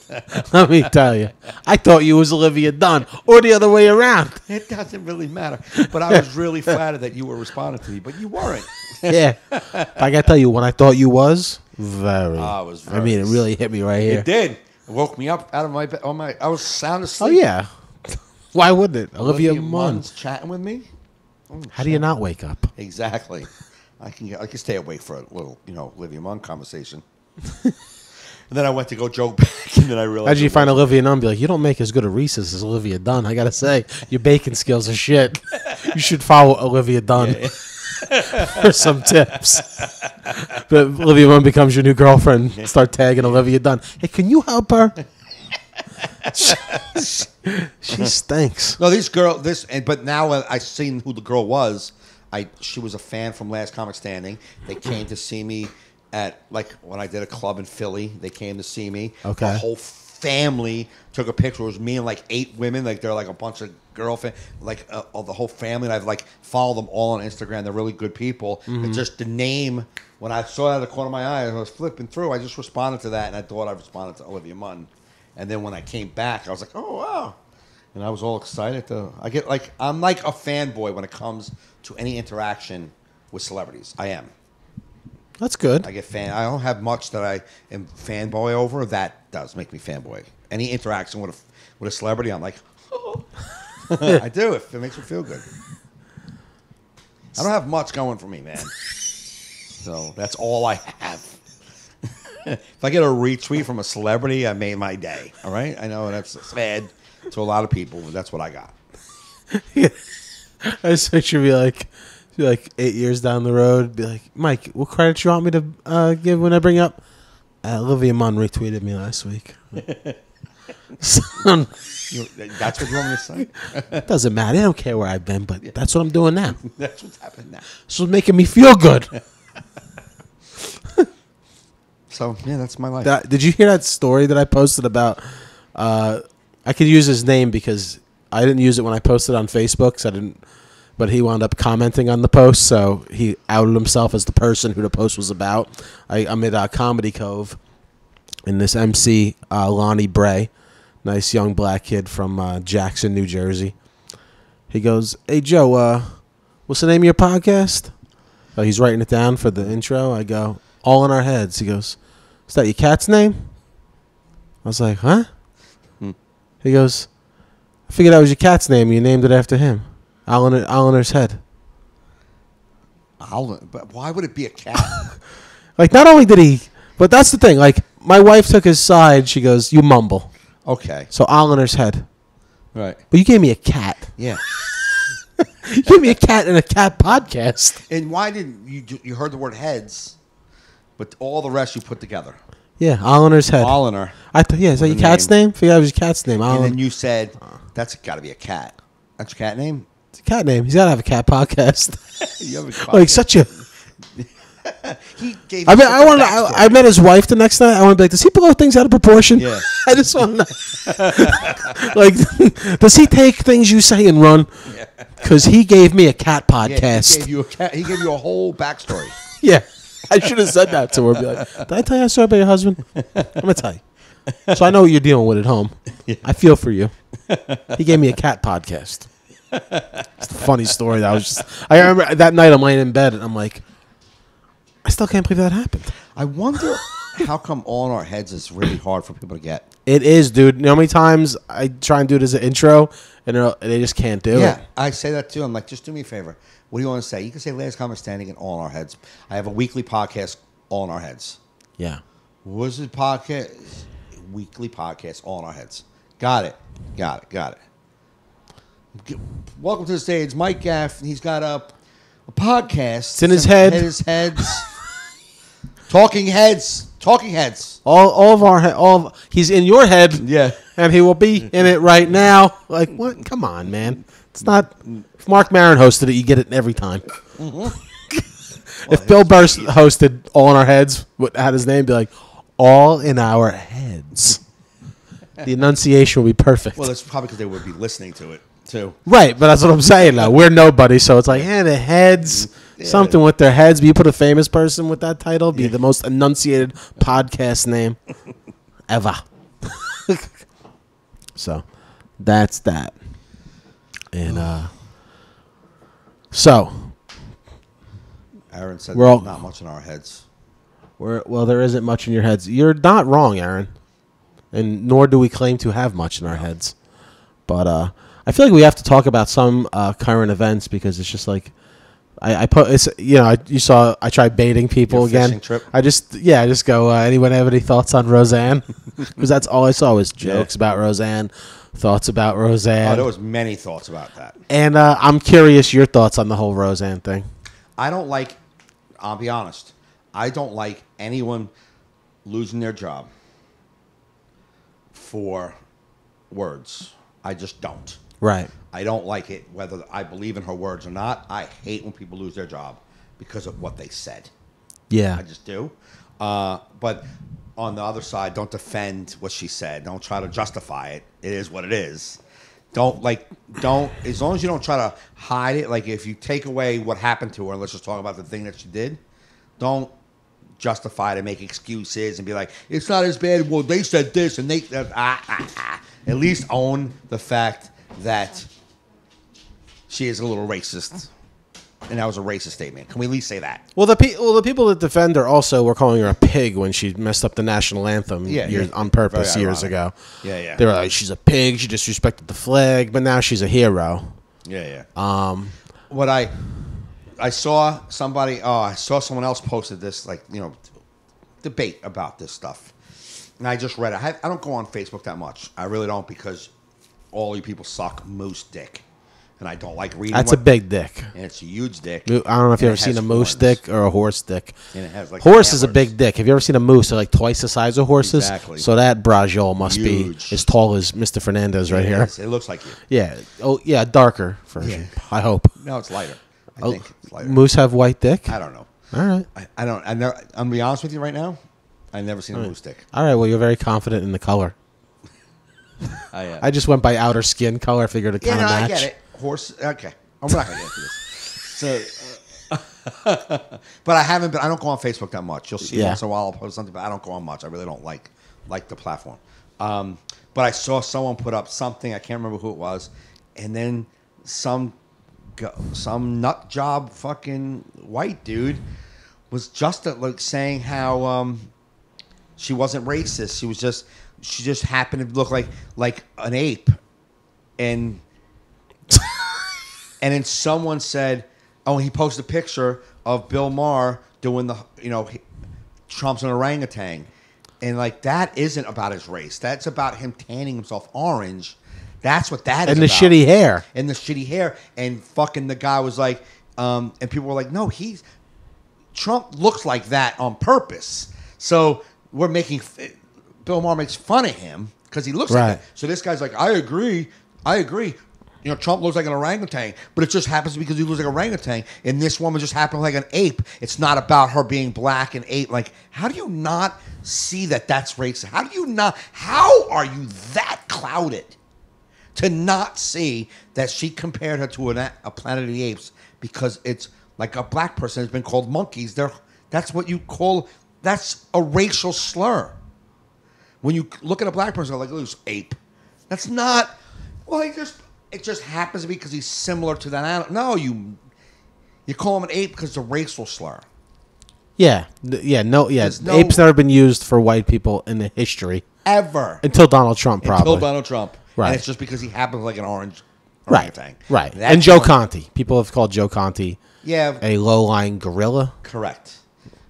tell you. I thought you was Olivia Dunn, or the other way around. It doesn't really matter. But I was really flattered that you were responding to me, but you weren't. Yeah. I got to tell you, when I thought you was, very. I mean, it really hit me right here. It did. It woke me up out of my bed. I was sound asleep. Oh, yeah. Why wouldn't it? Olivia Munn's chatting with me. How do you not wake up? Exactly. I can stay awake for a little, Olivia Munn conversation. And then I went to go joke back, and then I realized. How did you find Olivia Dunn? Be like, you don't make as good a Reese's as Olivia Dunn. I gotta say, your baking skills are shit. You should follow Olivia Dunn for some tips. But Olivia Munn becomes your new girlfriend. Start tagging Olivia Dunn. Hey, can you help her? She stinks. No, but now I seen who the girl was. She was a fan from Last Comic Standing. They came to see me at when I did a club in Philly. They came to see me. Okay. The whole family took a picture. It was me and 8 women. They're a bunch of girlfriends. The whole family. And I've followed them all on Instagram. They're really good people. And just the name. When I saw it out of the corner of my eye, I was flipping through. I just responded to that, and I thought I responded to Olivia Munn. And then when I came back, I was like, oh, wow. And I was all excited. I'm like a fanboy when it comes to any interaction with celebrities. I am. That's good. I don't have much that I am fanboy over. That does make me fanboy. Any interaction with a celebrity, I'm like, oh. I do. It makes me feel good. I don't have much going for me, man. So that's all I have. If I get a retweet from a celebrity, I made my day. All right? I know that's sad to a lot of people, but that's what I got. Yeah. I just picture be like 8 years down the road, be like, Mike, what credit you want me to give when I bring up? Olivia Munn retweeted me last week. That's what you want me to say? Doesn't matter. I don't care where I've been, but that's what I'm doing now. That's what's happening now. So it's making me feel good. So, yeah, that's my life. Did you hear that story that I posted about? I could use his name because I didn't use it when I posted on Facebook. But he wound up commenting on the post, so he outed himself as the person who the post was about. I'm at Comedy Cove, and this MC, Lonnie Bray, nice young black kid from Jackson, New Jersey. He goes, "Hey, Joe, what's the name of your podcast?" Oh, he's writing it down for the intro. I go, "All in Our Heads." He goes, "Is that your cat's name?" I was like, "Huh?" He goes, "I figured that was your cat's name. You named it after him. Oliner's Head." But why would it be a cat? Not only did he, but that's the thing. My wife took his side. She goes, "You mumble." Okay. So Oliner's Head. Right. But you gave me a cat. Yeah. You gave me a cat in a cat podcast. And why didn't you heard the word heads, but all the rest you put together? Yeah, Oliner's Head. Oliner. Is that your cat's name? Figured that was your cat's name. And then you said, that's got to be a cat. That's your cat name? It's a cat name. He's got to have a cat podcast. You have a podcast. Such a... He gave I met his wife the next night. I want to be like, does he blow things out of proportion? Yeah. I just want to does he take things you say and run? Because he gave me a cat podcast. Yeah, he gave you a cat. He gave you a whole backstory. Yeah. I should have said that to her. Be like, did I tell you a story about your husband? I'm going to tell you. So I know what you're dealing with at home. Yeah. I feel for you. He gave me a cat podcast. It's a funny story. I remember that night I'm laying in bed and I'm like, I still can't believe that happened. I wonder How come All in Our Heads is really hard for people to get? It is, dude. You know how many times I try and do it as an intro, and they just can't do it? Yeah, I say that too. I'm like, just do me a favor. What do you want to say? You can say Last Common Standing and All in Our Heads. I have a weekly podcast, All in Our Heads. Yeah. What is the podcast? Weekly podcast, All in Our Heads. Got it. Welcome to the stage, Mike Gaff. He's got a podcast. It's in his head. Talking heads. He's in your head. Yeah. And he will be in it right now. Like, what? Come on, man. It's not. If Mark Maron hosted it, you get it every time. Mm-hmm. If Bill Burr hosted All in Our Heads, what had his name be like, All in Our Heads. The enunciation will be perfect. Well, that's probably because they would be listening to it too. Right, but that's what I'm saying now. We're nobody, so it's like, the heads, something with their heads. But you put a famous person with that title, be the most enunciated podcast name ever. So, that's that. And, so. Aaron said there's not much in our heads. Well, there isn't much in your heads. You're not wrong, Aaron. And nor do we claim to have much in our heads. But I feel like we have to talk about some current events because it's just like I put it's you saw I tried baiting people Your again. fishing trip? I just go. Anyone have any thoughts on Roseanne? Because that's all I saw was jokes about Roseanne, thoughts about Roseanne. Oh, there was many thoughts about that. And I'm curious your thoughts on the whole Roseanne thing. I don't like. I'll be honest. I don't like anyone losing their job for words. I just don't. Right. I don't like it, whether I believe in her words or not. I hate when people lose their job because of what they said. Yeah. I just do. But on the other side, don't defend what she said. Don't try to justify it. It is what it is. Don't, as long as you don't try to hide it, like if you take away what happened to her, and let's just talk about the thing that she did, don't justify it and make excuses and be like, it's not as bad. Well, they said this and they At least own the fact that she is a little racist, and that was a racist statement. Can we at least say that? Well, the people that defend her also were calling her a pig when she messed up the national anthem on purpose years ago. Yeah. They were like, she's a pig. She disrespected the flag, but now she's a hero. Yeah. What I saw somebody. I saw someone else posted this, debate about this stuff, and I just read it. I don't go on Facebook that much. I really don't because all you people suck moose dick, and I don't like reading. That's a big dick. And it's a huge dick. I don't know if you've ever seen a moose dick or a horse dick. And it has horse is a big dick. Have you ever seen a moose? They're like twice the size of horses. Exactly. So that brajol must huge. be as tall as Mr. Fernandez right here. It looks like you. Yeah. Oh, yeah. Darker version. Yeah. I hope. No, it's lighter. I think it's lighter. Moose have white dick? I don't know. All right. I don't. I'm gonna be honest with you right now. I've never seen a moose dick. All right. Well, you're very confident in the color. I just went by outer skin color. Figured it kind of match. I get it. Horse. Okay. I'm not gonna get into this. So, but I haven't been. I don't go on Facebook that much. You'll see once in a while I'll post something, but I don't go on much. I really don't like the platform. But I saw someone put up something. I can't remember who it was, and then some nut job fucking white dude was just saying how she wasn't racist. She just happened to look like an ape, and then someone said, "Oh, he posted a picture of Bill Maher doing Trump's an orangutan," and that isn't about his race. That's about him tanning himself orange. That's what that is. And the about. shitty hair. And the shitty hair. And fucking the guy was like, and people were like, no, Trump looks like that on purpose. So we're making, Bill Maher makes fun of him because he looks like that. So this guy's like, I agree. Trump looks like an orangutan, but it just happens because he looks like an orangutan. And this woman just happened like an ape. It's not about her being black and ape. Like, how do you not see that that's racist? How are you that clouded to not see that she compared her to a Planet of the Apes because it's like a black person has been called monkeys. That's what you call, that's a racial slur. When you look at a black person, like, this ape. That's not, it just happens to be because he's similar to that animal. No, you call him an ape because it's a racial slur. Yeah. Ape's never been used for white people in the history. Ever. Until Donald Trump, probably. Until Donald Trump. Right. And it's just because he happens like an orange orangutan. Right. And Joe Conti. People have called Joe Conti a low-lying gorilla. Correct.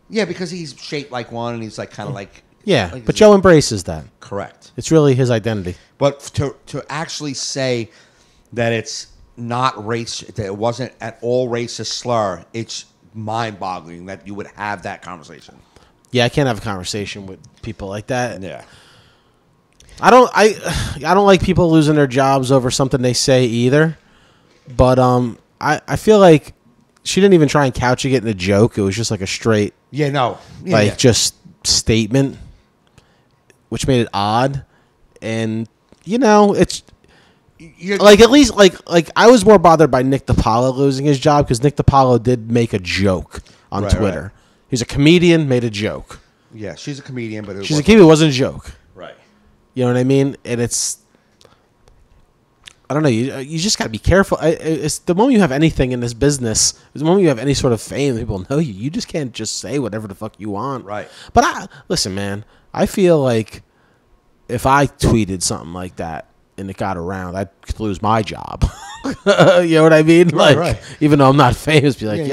Yeah, because he's shaped like one and he's like kind of like... Yeah, but Joe embraces that. Correct. It's really his identity. But to actually say that it's not race, that it wasn't at all racist slur, it's mind-boggling that you would have that conversation. Yeah, I can't have a conversation with people like that. Yeah. I don't like people losing their jobs over something they say either. But I feel like she didn't even try and couch it in a joke. It was just like a straight just statement, which made it odd. And it's like at least like I was more bothered by Nick DiPaolo losing his job because Nick DiPaolo did make a joke on Twitter. Right. He's a comedian, made a joke. Yeah, she's a comedian, but it wasn't a joke. Right. You know what I mean? And it's, I don't know. You just got to be careful. It's the moment you have anything in this business, the moment you have any sort of fame, people know you. You just can't just say whatever the fuck you want. Right. But listen, man. I feel like if I tweeted something like that and it got around, I'd lose my job. You know what I mean? Right. Even though I'm not famous, be like,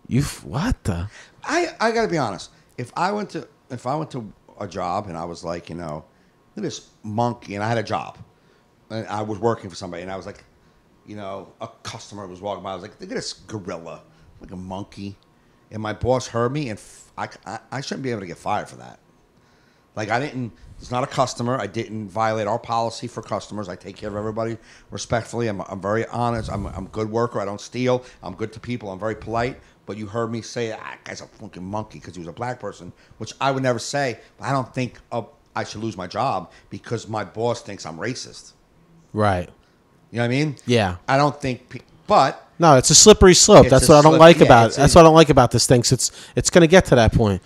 you what the? I got to be honest. If I went to a job and I was like, look at this monkey, and I had a job, and I was working for somebody, and I was like, a customer was walking by, I was like, look at this gorilla, like a monkey, and my boss heard me, and I shouldn't be able to get fired for that. Like it's not a customer. I didn't violate our policy for customers. I take care of everybody respectfully. I'm very honest. I'm a good worker. I don't steal. I'm good to people. I'm very polite. But you heard me say, that guy's a fucking monkey because he was a black person, which I would never say. But I don't think I should lose my job because my boss thinks I'm racist. Right. You know what I mean? Yeah. I don't think, but... No, it's a slippery slope. That's what I don't like about it. That's what I don't like about this thing. It's going to get to that point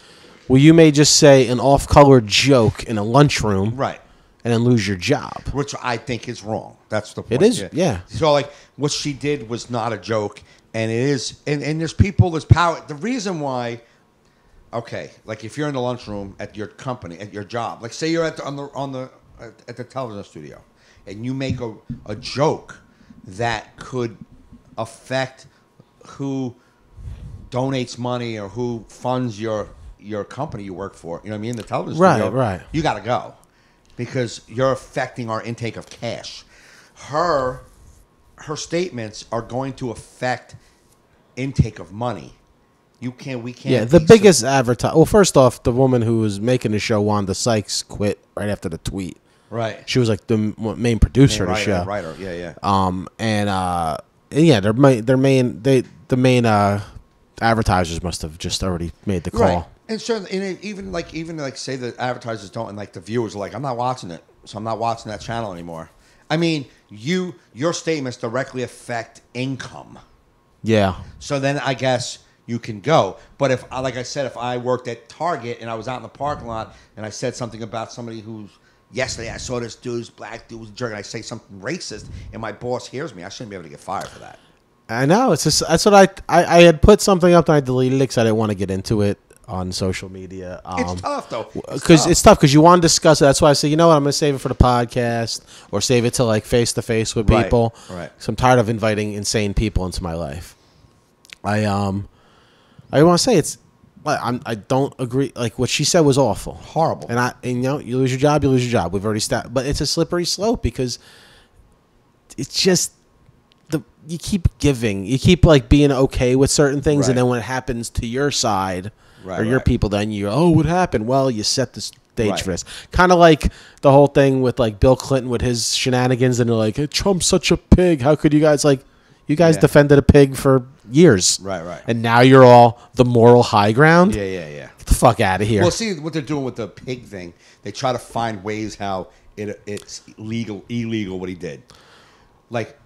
where you may just say an off-color joke in a lunchroom. Right. And then lose your job. Which I think is wrong. That's the point. It is, yeah. So, like, what she did was not a joke. And it is, and there's there's power. The reason why, okay, like if you're in the lunchroom at your company, at your job, like say you're at the television studio, and you make a joke that could affect who donates money or who funds your company you work for. You know what I mean? The television studio, right. You got to go because you're affecting our intake of cash. Her statements are going to affect intake of money. We can't. Yeah, the biggest advertiser. Well, first off, the woman who was making the show, Wanda Sykes, quit right after the tweet. Right. She was like the main producer of the show. Writer. Yeah. The main advertisers must have just already made the call. Right. And so, even say the advertisers don't, and like the viewers are like, I'm not watching it, so I'm not watching that channel anymore. I mean, your statements directly affect income. Yeah. So then I guess you can go. But if, like I said, if I worked at Target and I was out in the parking lot and I said something about somebody who's, yesterday I saw this black dude was a jerk, and I say something racist and my boss hears me, I shouldn't be able to get fired for that. I know. It's just, that's what I had put something up and I deleted it because I didn't want to get into it on social media. It's tough, though. Because it's tough because you want to discuss it. That's why I say, you know what, I'm going to save it for the podcast or save it to like face-to-face with people. Right. So I'm tired of inviting insane people into my life. I want to say I don't agree. Like what she said was awful. Horrible. And you lose your job, you lose your job. We've already started. But it's a slippery slope because it's just you keep giving. You keep like being okay with certain things, right. And then when it happens to your side or your people, then you go, oh, what happened? Well, you set the stage for this. Kind of like the whole thing with like Bill Clinton with his shenanigans, and they're like, hey, Trump's such a pig. How could you guys defended a pig for years. Right. And now you're all the moral high ground? Yeah. Get the fuck out of here. Well, see what they're doing with the pig thing. They try to find ways how it's illegal what he did. Like,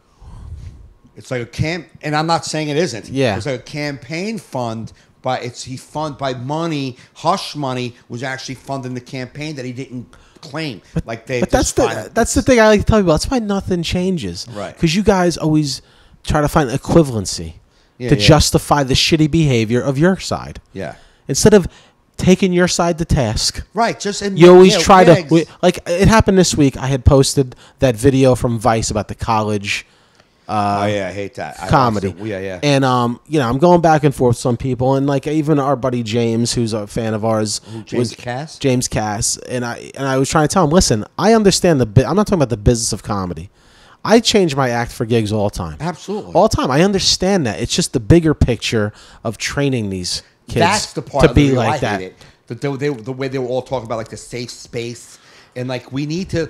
it's like a camp, and I'm not saying it isn't. Yeah. It's like a campaign fund, but he funded by money. Hush money was actually funding the campaign that he didn't claim. But that's the thing I like to tell people. That's why nothing changes. Right. Because you guys always try to find equivalency to justify the shitty behavior of your side. Yeah. instead of taking your side to task. Right. Just you always try to like it happened this week. I had posted that video from Vice about the college. I hate that comedy. And I'm going back and forth with some people, and like even our buddy James, who's a fan of ours, James Cass. James Cass, and I was trying to tell him, listen, I understand I'm not talking about the business of comedy. I change my act for gigs all the time. Absolutely. All the time. I understand that. It's just the bigger picture of training these kids That's the part to be like that. Hate it. The way they were all talking about like the safe space, and like we need to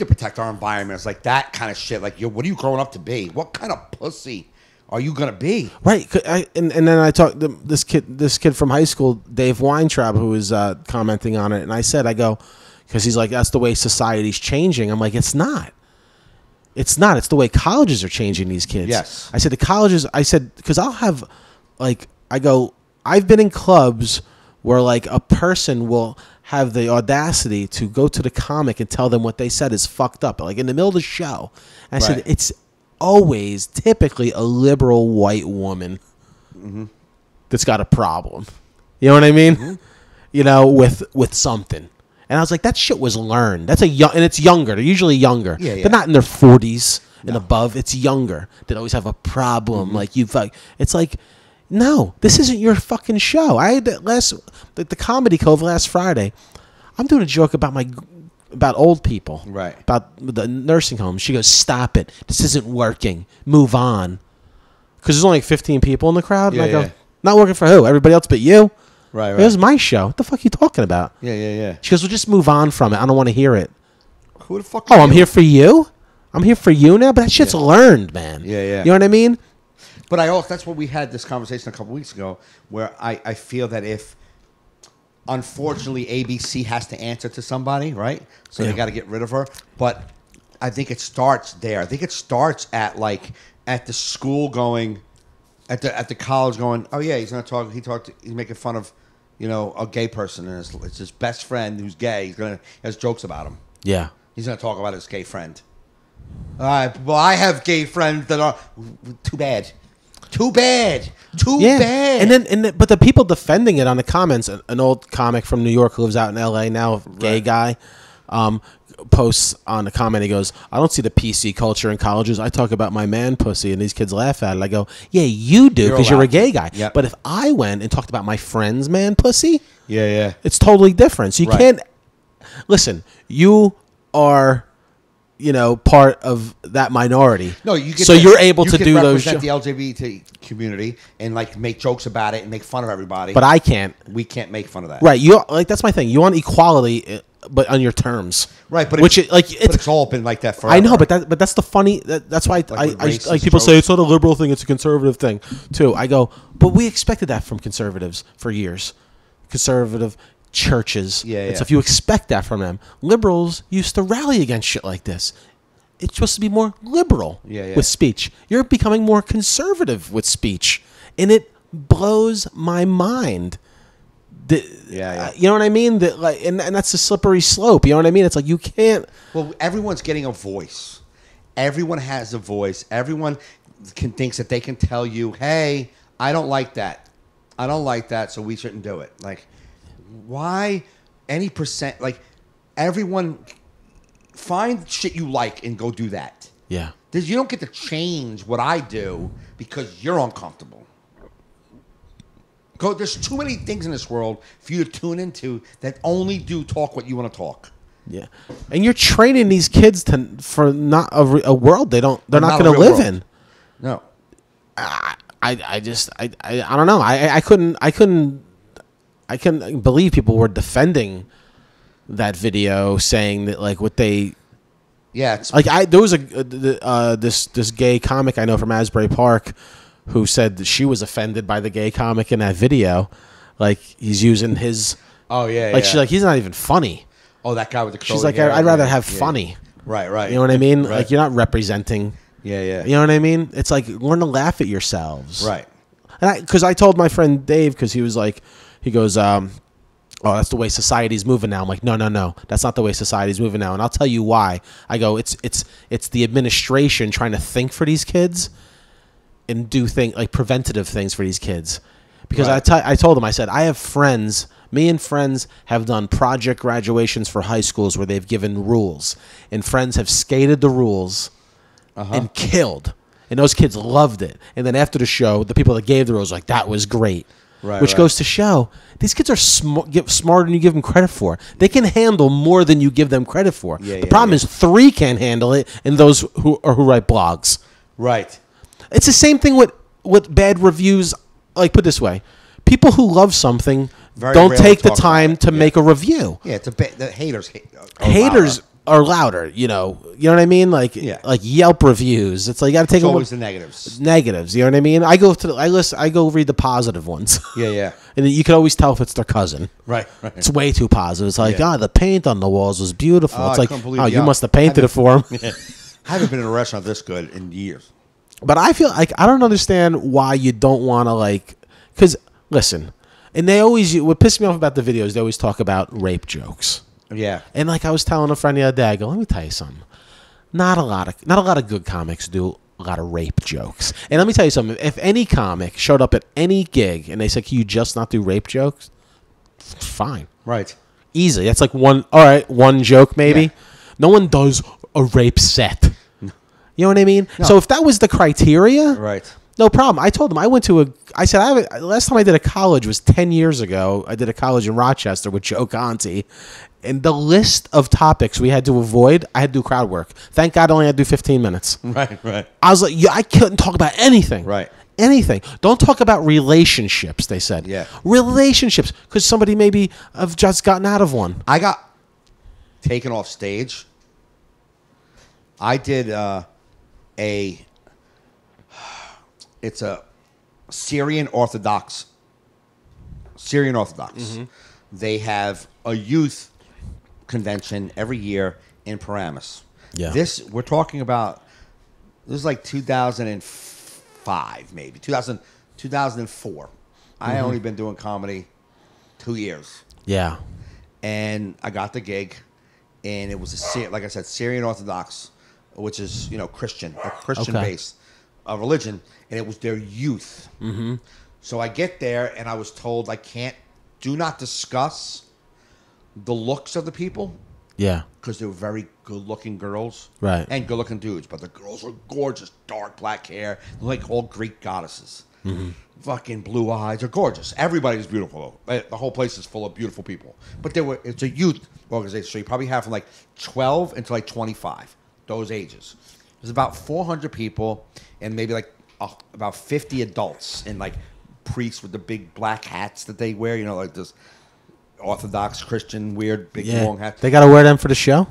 protect our environments, like that kind of shit. Like, what are you growing up to be? What kind of pussy are you gonna be? Right. And then I talked to this kid from high school, Dave Weintraub, who was commenting on it, and I go, because he's like, that's the way society's changing. I'm like, it's not. It's not. It's the way colleges are changing these kids. Yes. I said the colleges. I said because I'll have like I've been in clubs where like a person will have the audacity to go to the comic and tell them what they said is fucked up, like in the middle of the show. And I said it's always typically a liberal white woman that's got a problem. You know what I mean? You know, with something. And I was like, that shit was learned. That's and it's younger. They're usually younger. Yeah. They're not in their 40s and above. It's younger. They always have a problem. Like it's like, no, this isn't your fucking show. I had the Comedy Cove last Friday. I'm doing a joke about old people. Right. About the nursing home. She goes, stop it. This isn't working. Move on. Because there's only like 15 people in the crowd. And I go, not working for who? Everybody else but you? Right. It was my show. What the fuck are you talking about? Yeah. She goes, well, just move on from it. I don't want to hear it. Who the fuck? I'm here for you? I'm here for you now? But that shit's learned, man. Yeah. You know what I mean? But that's what we had this conversation a couple weeks ago, where I feel that if, unfortunately, ABC has to answer to somebody, right? So they got to get rid of her. But I think it starts there. I think it starts at the school going, at the college going, oh yeah, he's gonna talk. He's making fun of, a gay person, and it's his best friend who's gay. He has jokes about him. Yeah. He's gonna talk about his gay friend. All right. Well, I have gay friends that are too bad. Too bad. But the people defending it on the comments, an old comic from New York who lives out in L.A. now, gay guy, posts on the comment. He goes, I don't see the PC culture in colleges. I talk about my man pussy, and these kids laugh at it. I go, yeah, you do because you're a gay guy. Yep. But if I went and talked about my friend's man pussy, it's totally different. So you can't listen. You are, part of that minority. No, you get so you're able to do those. The LGBT community and make jokes about it and make fun of everybody. But I can't. We can't make fun of that. Right. That's my thing. You want equality, but on your terms. Right. But it's all been like that forever. I know, but that's the funny. That's why I people say it's not a liberal thing. It's a conservative thing too. I go, but we expected that from conservatives for years. Conservative churches. Yeah. So if you expect that from them, liberals used to rally against shit like this. It's supposed to be more liberal with speech. You're becoming more conservative with speech, and it blows my mind. You know what I mean? And that's a slippery slope. You know what I mean? It's like you can't. Well, everyone's getting a voice. Everyone has a voice. Everyone thinks that they can tell you, "Hey, I don't like that. I don't like that, so we shouldn't do it." Like, why any percent? Like, everyone find shit you like and go do that. Yeah. You don't get to change what I do because you're uncomfortable. There's too many things in this world for you to tune into that only do talk what you want to talk. Yeah, and you're training these kids for not a world they're not going to live in. No. I don't know. I couldn't believe people were defending that video, saying that what they. Yeah, it's there was this gay comic I know from Asbury Park who said that she was offended by the gay comic in that video. Like, he's using his... Oh, yeah, she's like, he's not even funny. Oh, that guy with the curly She's like, hair. I'd rather have funny. Right. You know what I mean? Right. Like, you're not representing... Yeah. You know what I mean? It's like, learn to laugh at yourselves. Right. Because I told my friend Dave, because he was like... He goes, oh, that's the way society's moving now. I'm like, no. That's not the way society's moving now. And I'll tell you why. I go, it's the administration trying to think for these kids and do things like preventative things for these kids. Because I told him, I said, I have friends, me and friends have done project graduations for high schools where they've given rules. And friends have skated the rules and killed. And those kids loved it. And then after the show, the people that gave the rules were like, that was great. Which goes to show, these kids are smarter than you give them credit for. They can handle more than you give them credit for. The problem is 3 can't handle it, and those who write blogs. Right. It's the same thing with bad reviews. Like, put it this way. People who love something don't take the time to make a review. Yeah, the haters are louder, you know what I mean? Like Yelp reviews. It's like you got to take always the negatives. Negatives, you know what I mean? I go read the positive ones. Yeah. And you can always tell if it's their cousin. Right. It's way too positive. It's like, the paint on the walls was beautiful. It's like, you must have painted it for him. I haven't been in a restaurant this good in years. But I feel like I don't understand why you don't want to because listen, and what pisses me off about the videos, they always talk about rape jokes. Yeah. And like I was telling a friend the other day, I go, let me tell you something. Not a lot of good comics do a lot of rape jokes. And let me tell you something. If any comic showed up at any gig and they said, can you just not do rape jokes? Fine. Right. Easy. That's like one joke maybe. Yeah. No one does a rape set. You know what I mean? No. So if that was the criteria, right. No problem. I told them last time I did a college was 10 years ago. I did a college in Rochester with Joe Conti. And the list of topics we had to avoid, I had to do crowd work. Thank God I only had to do 15 minutes. Right. I was like, I couldn't talk about anything. Right. Anything. Don't talk about relationships, they said. Yeah. Relationships, because somebody maybe have just gotten out of one. I got taken off stage. I did it's a Syrian Orthodox. Mm-hmm. They have a youth convention every year in Paramus. Yeah. We're talking about, this is like 2005 maybe, 2004. I only been doing comedy 2 years. Yeah. And I got the gig, and it was like I said, Syrian Orthodox, which is, Christian base of religion, and it was their youth. Mm-hmm. So I get there, and I was told do not discuss the looks of the people. Yeah. Because they were very good-looking girls. Right. And good-looking dudes. But the girls were gorgeous, dark black hair, like all Greek goddesses. Mm-hmm. Fucking blue eyes. They're gorgeous. Everybody's beautiful, though. The whole place is full of beautiful people. But it's a youth organization, so you probably have from 12 until 25, those ages. There's about 400 people, and maybe about 50 adults, and priests with the big black hats that they wear, like this Orthodox Christian weird big long hat. They got to wear them for the show?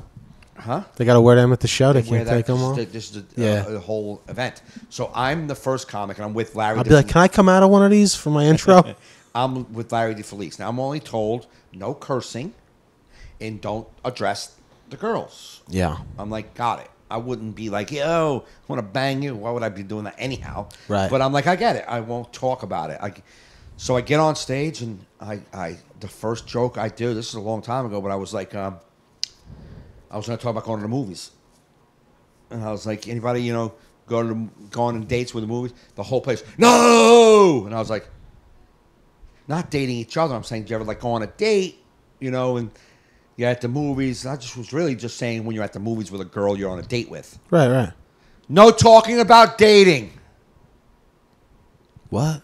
Huh? They got to wear them at the show? They can't take them off? This is the whole event. So I'm the first comic, and I'm with Larry. I'll be like, can I come out of one of these for my intro? I'm with Larry DeFelice. Now, I'm only told no cursing and don't address the girls. Yeah. I'm like, got it. I wouldn't be like, yo, I want to bang you. Why would I be doing that anyhow? Right. But I'm like, I get it. I won't talk about it. So I get on stage, and the first joke I do, this is a long time ago, but I was like, I was going to talk about going to the movies. And I was like, anybody, going on dates with the movies? The whole place, no! And I was like, not dating each other. I'm saying, do you ever go on a date, and you're at the movies? I just was really just saying when you're at the movies with a girl you're on a date with. Right. No talking about dating. What?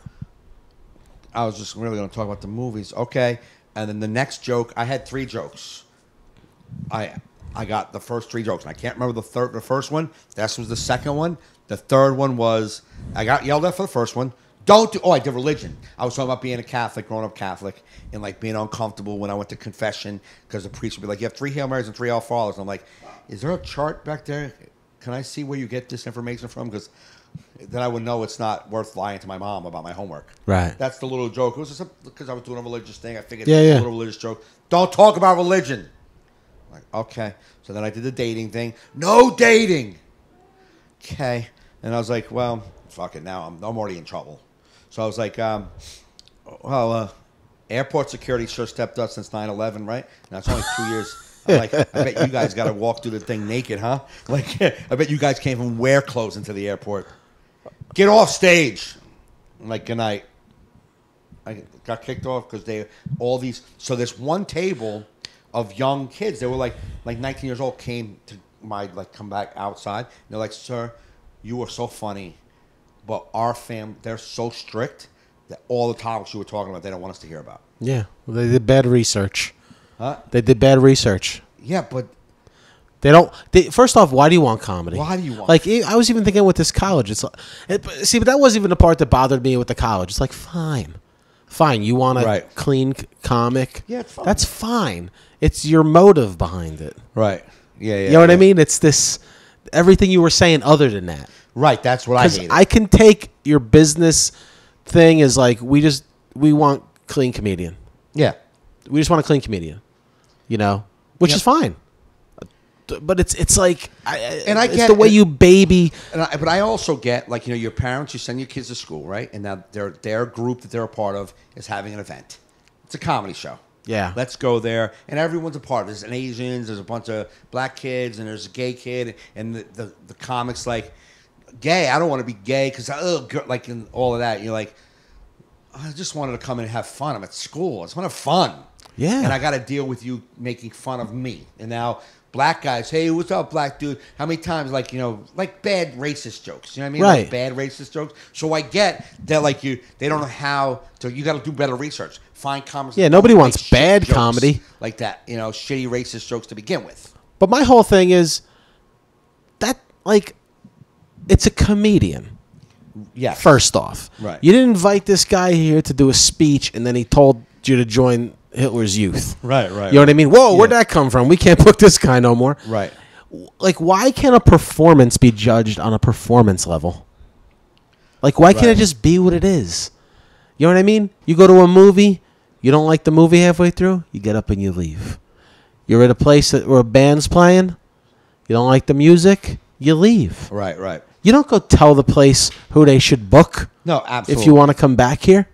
I was just really going to talk about the movies. Okay. And then the next joke, I had 3 jokes. I got the first 3 jokes. And I can't remember the first one. This was the second one. The third one was, I got yelled at for the first one. I did religion. I was talking about being a Catholic, growing up Catholic, and being uncomfortable when I went to confession because the priest would be like, you have 3 Hail Marys and 3 Our Fathers. And I'm like, is there a chart back there? Can I see where you get this information from? Because then I would know it's not worth lying to my mom about my homework. Right. That's the little joke. It was just because I was doing a religious thing. I figured a little religious joke. Don't talk about religion. I'm like, okay. So then I did the dating thing. No dating. Okay. And I was like, well, fuck it. Now I'm already in trouble. So I was like, airport security sure stepped up since 9/11, right? Now it's only 2 years. I'm like, I bet you guys got to walk through the thing naked, huh? I bet you guys can't even wear clothes into the airport. Get off stage. I'm like, good night. I got kicked off because so this one table of young kids, they were like 19 years old, came to come back outside. And they're like, sir, you are so funny, but our family, they're so strict that all the topics you were talking about, they don't want us to hear about. Yeah, well, they did bad research. Huh? They did bad research. Yeah, but they don't. First off, why do you want comedy? Why do you want? Like, I was even thinking with this college. It's see, but that wasn't even the part that bothered me with the college. It's like, fine. You want a clean comic? Yeah, it's fine. That's fine. It's your motive behind it. Right. Yeah. You know what I mean? It's this everything you were saying other than that. Right. That's what I hate. I can take your business thing as like we want clean comedian. Yeah. We just want a clean comedian. You know, which is fine. But it's like, it's the way you baby. But I also get, like, your parents, you send your kids to school, right? And now their group that they're a part of is having an event. It's a comedy show. Yeah. Let's go there. And everyone's a part. There's an Asians, there's a bunch of black kids, and there's a gay kid. And the comic's like, gay, I don't want to be gay because, like, and all of that. You're like, I just wanted to come in and have fun. I'm at school. I just want to have fun. Yeah. And I got to deal with you making fun of me. And now black guys, hey, what's up, black dude? How many times, like, like bad racist jokes? You know what I mean? Right. Like bad racist jokes. So I get that, like, they don't know how to, you got to do better research. Find comedy. Yeah, nobody wants bad comedy. Like that, shitty racist jokes to begin with. But my whole thing is that, like, it's a comedian. Yeah. First off. Right. You didn't invite this guy here to do a speech and then he told you to join Hitler's Youth. Right. You know what I mean? Whoa, where'd that come from? We can't book this guy no more. Right. Like, why can't a performance be judged on a performance level? Like, why can't it just be what it is? You know what I mean? You go to a movie, you don't like the movie halfway through, you get up and you leave. You're at a place where a band's playing, you don't like the music, you leave. Right. You don't go tell the place who they should book. No, absolutely. If you want to come back here.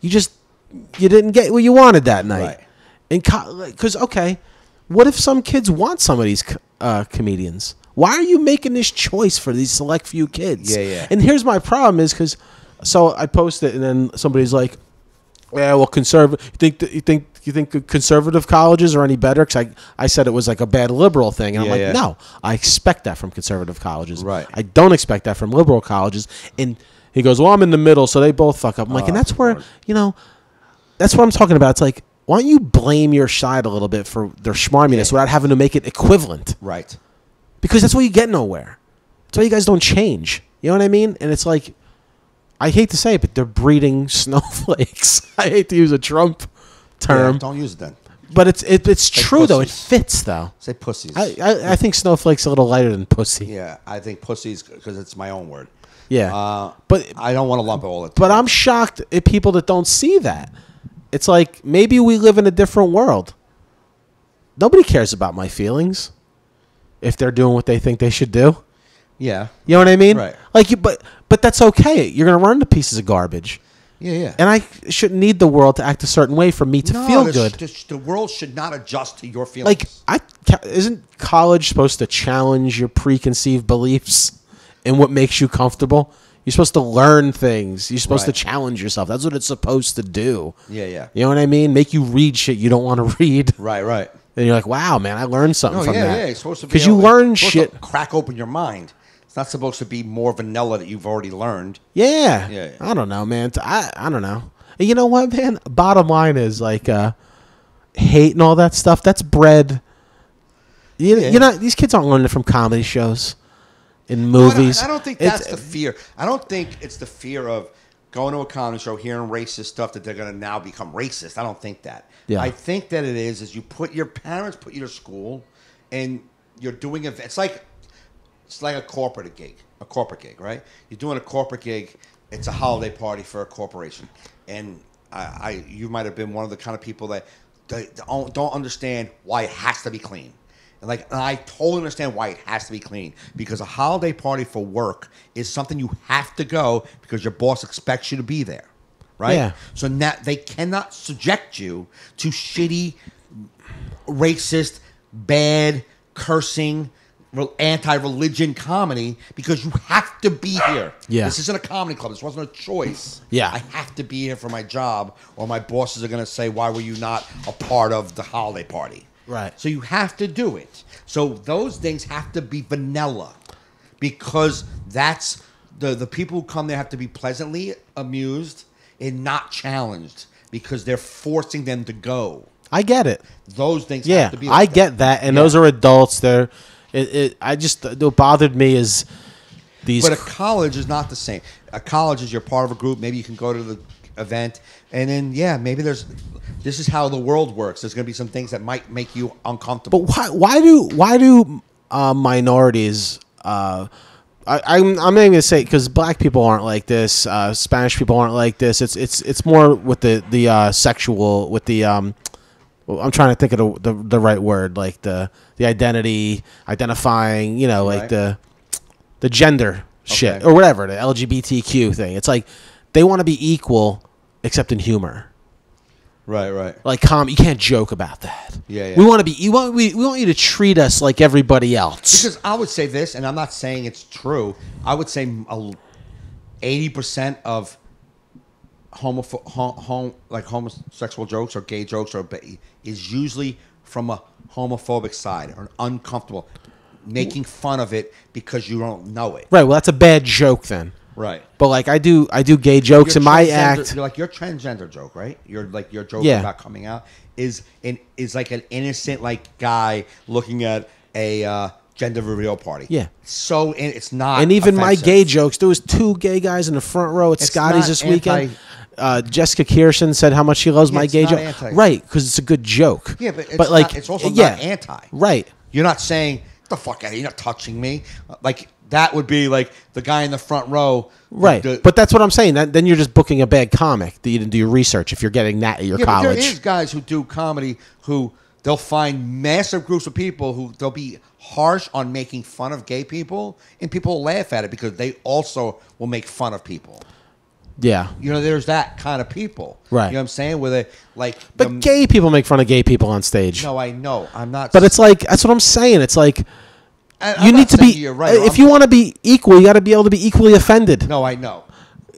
You didn't get what you wanted that night. Right. Because, okay, what if some kids want some of these comedians? Why are you making this choice for these select few kids? Yeah. And here's my problem is because, so I post it and then somebody's like, yeah, well, you think conservative colleges are any better? Because I said it was like a bad liberal thing. And I'm like, no, I expect that from conservative colleges. Right. I don't expect that from liberal colleges. And he goes, well, I'm in the middle, so they both fuck up. I'm like, and that's where, that's what I'm talking about. It's like, why don't you blame your side a little bit for their schmarminess without having to make it equivalent? Right. Because that's why you get nowhere. That's why you guys don't change. You know what I mean? And it's like, I hate to say it, but they're breeding snowflakes. I hate to use a Trump term. Yeah, don't use it then. But it's true, pussies. though. It fits, though. Say pussies. I think snowflake's a little lighter than pussy. Yeah, I think pussies because it's my own word. Yeah. But I don't want to lump it all. But I'm shocked at people that don't see that. It's like, maybe we live in a different world. Nobody cares about my feelings if they're doing what they think they should do. Yeah. You know what I mean? Right. Like, but that's okay. You're going to run into pieces of garbage. Yeah. And I shouldn't need the world to act a certain way for me to feel good. The world should not adjust to your feelings. Like, isn't college supposed to challenge your preconceived beliefs and what makes you comfortable? You're supposed to learn things. You're supposed to challenge yourself. That's what it's supposed to do. Yeah. You know what I mean? Make you read shit you don't want to read. Right. And you're like, wow, man, I learned something from that. Yeah. It's supposed to be because you learn shit. To crack open your mind. It's not supposed to be more vanilla that you've already learned. Yeah. I don't know, man. I don't know. And you know what, man? Bottom line is, like, hate and all that stuff, that's bred. You're not, these kids aren't learning it from comedy shows and movies. I don't think that's the fear. I don't think it's the fear of going to a comedy show, hearing racist stuff that they're going to now become racist. I don't think that. Yeah. I think that it is your parents put you to school and you're doing events. It's like a corporate gig, right? You're doing a corporate gig. It's a holiday party for a corporation. And you might have been one of the kind of people that don't understand why it has to be clean. And I totally understand why it has to be clean, because a holiday party for work is something you have to go because your boss expects you to be there, right? Yeah. So now they cannot subject you to shitty, racist, bad, cursing, anti-religion comedy because you have to be here. Yeah. This isn't a comedy club. This wasn't a choice. Yeah. I have to be here for my job, or my bosses are going to say, why were you not a part of the holiday party? Right. So you have to do it. So those things have to be vanilla because that's the people who come there have to be pleasantly amused and not challenged because they're forcing them to go. I get it. Those things have to be like I get that. And those are adults. What bothered me is these. But a college is not the same. A college is you're part of a group. Maybe you can go to the event. And then, maybe this is how the world works. There's going to be some things that might make you uncomfortable. But why do minorities... I'm not even gonna say because black people aren't like this, Spanish people aren't like this. It's more with the sexual with the I'm trying to think of the right word, like the identifying, like the gender shit or whatever, the LGBTQ thing. It's like they want to be equal except in humor. Right. Like you can't joke about that. Yeah. We want you to treat us like everybody else. Because I would say this, and I'm not saying it's true. I would say 80% of homosexual jokes or gay jokes is usually from a homophobic side or uncomfortable, making fun of it because you don't know it. Right. Well, that's a bad joke then. Right. But like I do gay jokes in my act. You're like your transgender joke, right? You're like your joke about coming out is like an innocent like guy looking at a gender reveal party. Yeah. So it's not. And even offensive. my gay jokes, there was 2 gay guys in the front row at Scotty's this weekend. Jessica Kirsten said how much she loves my gay joke. Right, because it's a good joke. Yeah, but it's also not anti. Right. You're not saying get the fuck out of here. You're not touching me. Like. That would be like the guy in the front row. Right. But that's what I'm saying. Then you're just booking a bad comic that you didn't do your research if you're getting that at your college. But there is guys who do comedy who they'll find massive groups of people who they'll be harsh on making fun of gay people, and people will laugh at it because they also will make fun of people. Yeah. There's that kind of people. Right. You know what I'm saying? Where they like. But gay people make fun of gay people on stage. No, I know. I'm not. But it's like, that's what I'm saying. It's like. You need to be. You're right, if you want to be equal, you got to be able to be equally offended. No, I know.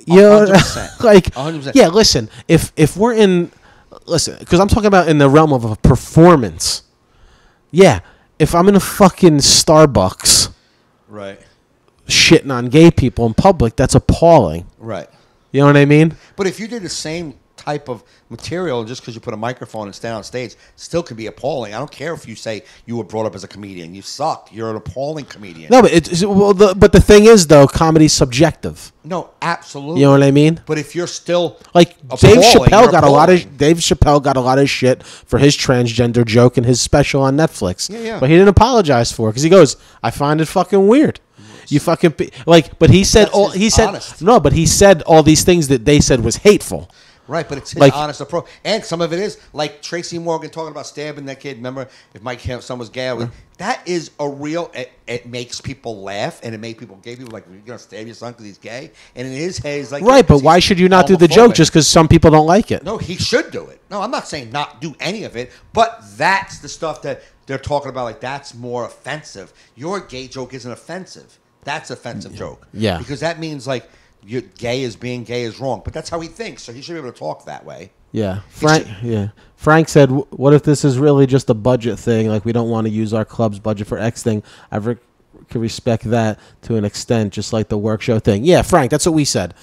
100%. Like, 100%. Yeah, listen. If we're in, because I'm talking about in the realm of a performance. Yeah, if I'm in a fucking Starbucks, right, shitting on gay people in public, that's appalling. Right. You know what I mean? But if you did the same type of material just because you put a microphone and stand on stage still could be appalling. I don't care if you say you were brought up as a comedian. You sucked. You're an appalling comedian. No, but but the thing is though, comedy's subjective. No, absolutely. You know what I mean? But if you're still like Dave Chappelle got a lot of shit for his transgender joke in his special on Netflix. Yeah. But he didn't apologize for it because he goes, "I find it fucking weird." You fucking like, but he said but he said all these things that they said was hateful. Right, but it's his honest approach. And some of it is, like Tracy Morgan talking about stabbing that kid. Remember, if my son was gay, that is a real, it makes people laugh, and it makes gay people like, you're going to stab your son because he's gay? And in his head, he's like... Right, but why should you not do the joke just because some people don't like it? No, he should do it. No, I'm not saying not do any of it, but that's the stuff that they're talking about, like, that's more offensive. Your gay joke isn't offensive. That's offensive joke. Yeah. Because that means, like... being gay is wrong, but that's how he thinks, so he should be able to talk that way. Yeah, Frank said, "What if this is really just a budget thing? Like we don't want to use our club's budget for X thing. I can respect that to an extent, just like the work show thing." Yeah, Frank, that's what we said.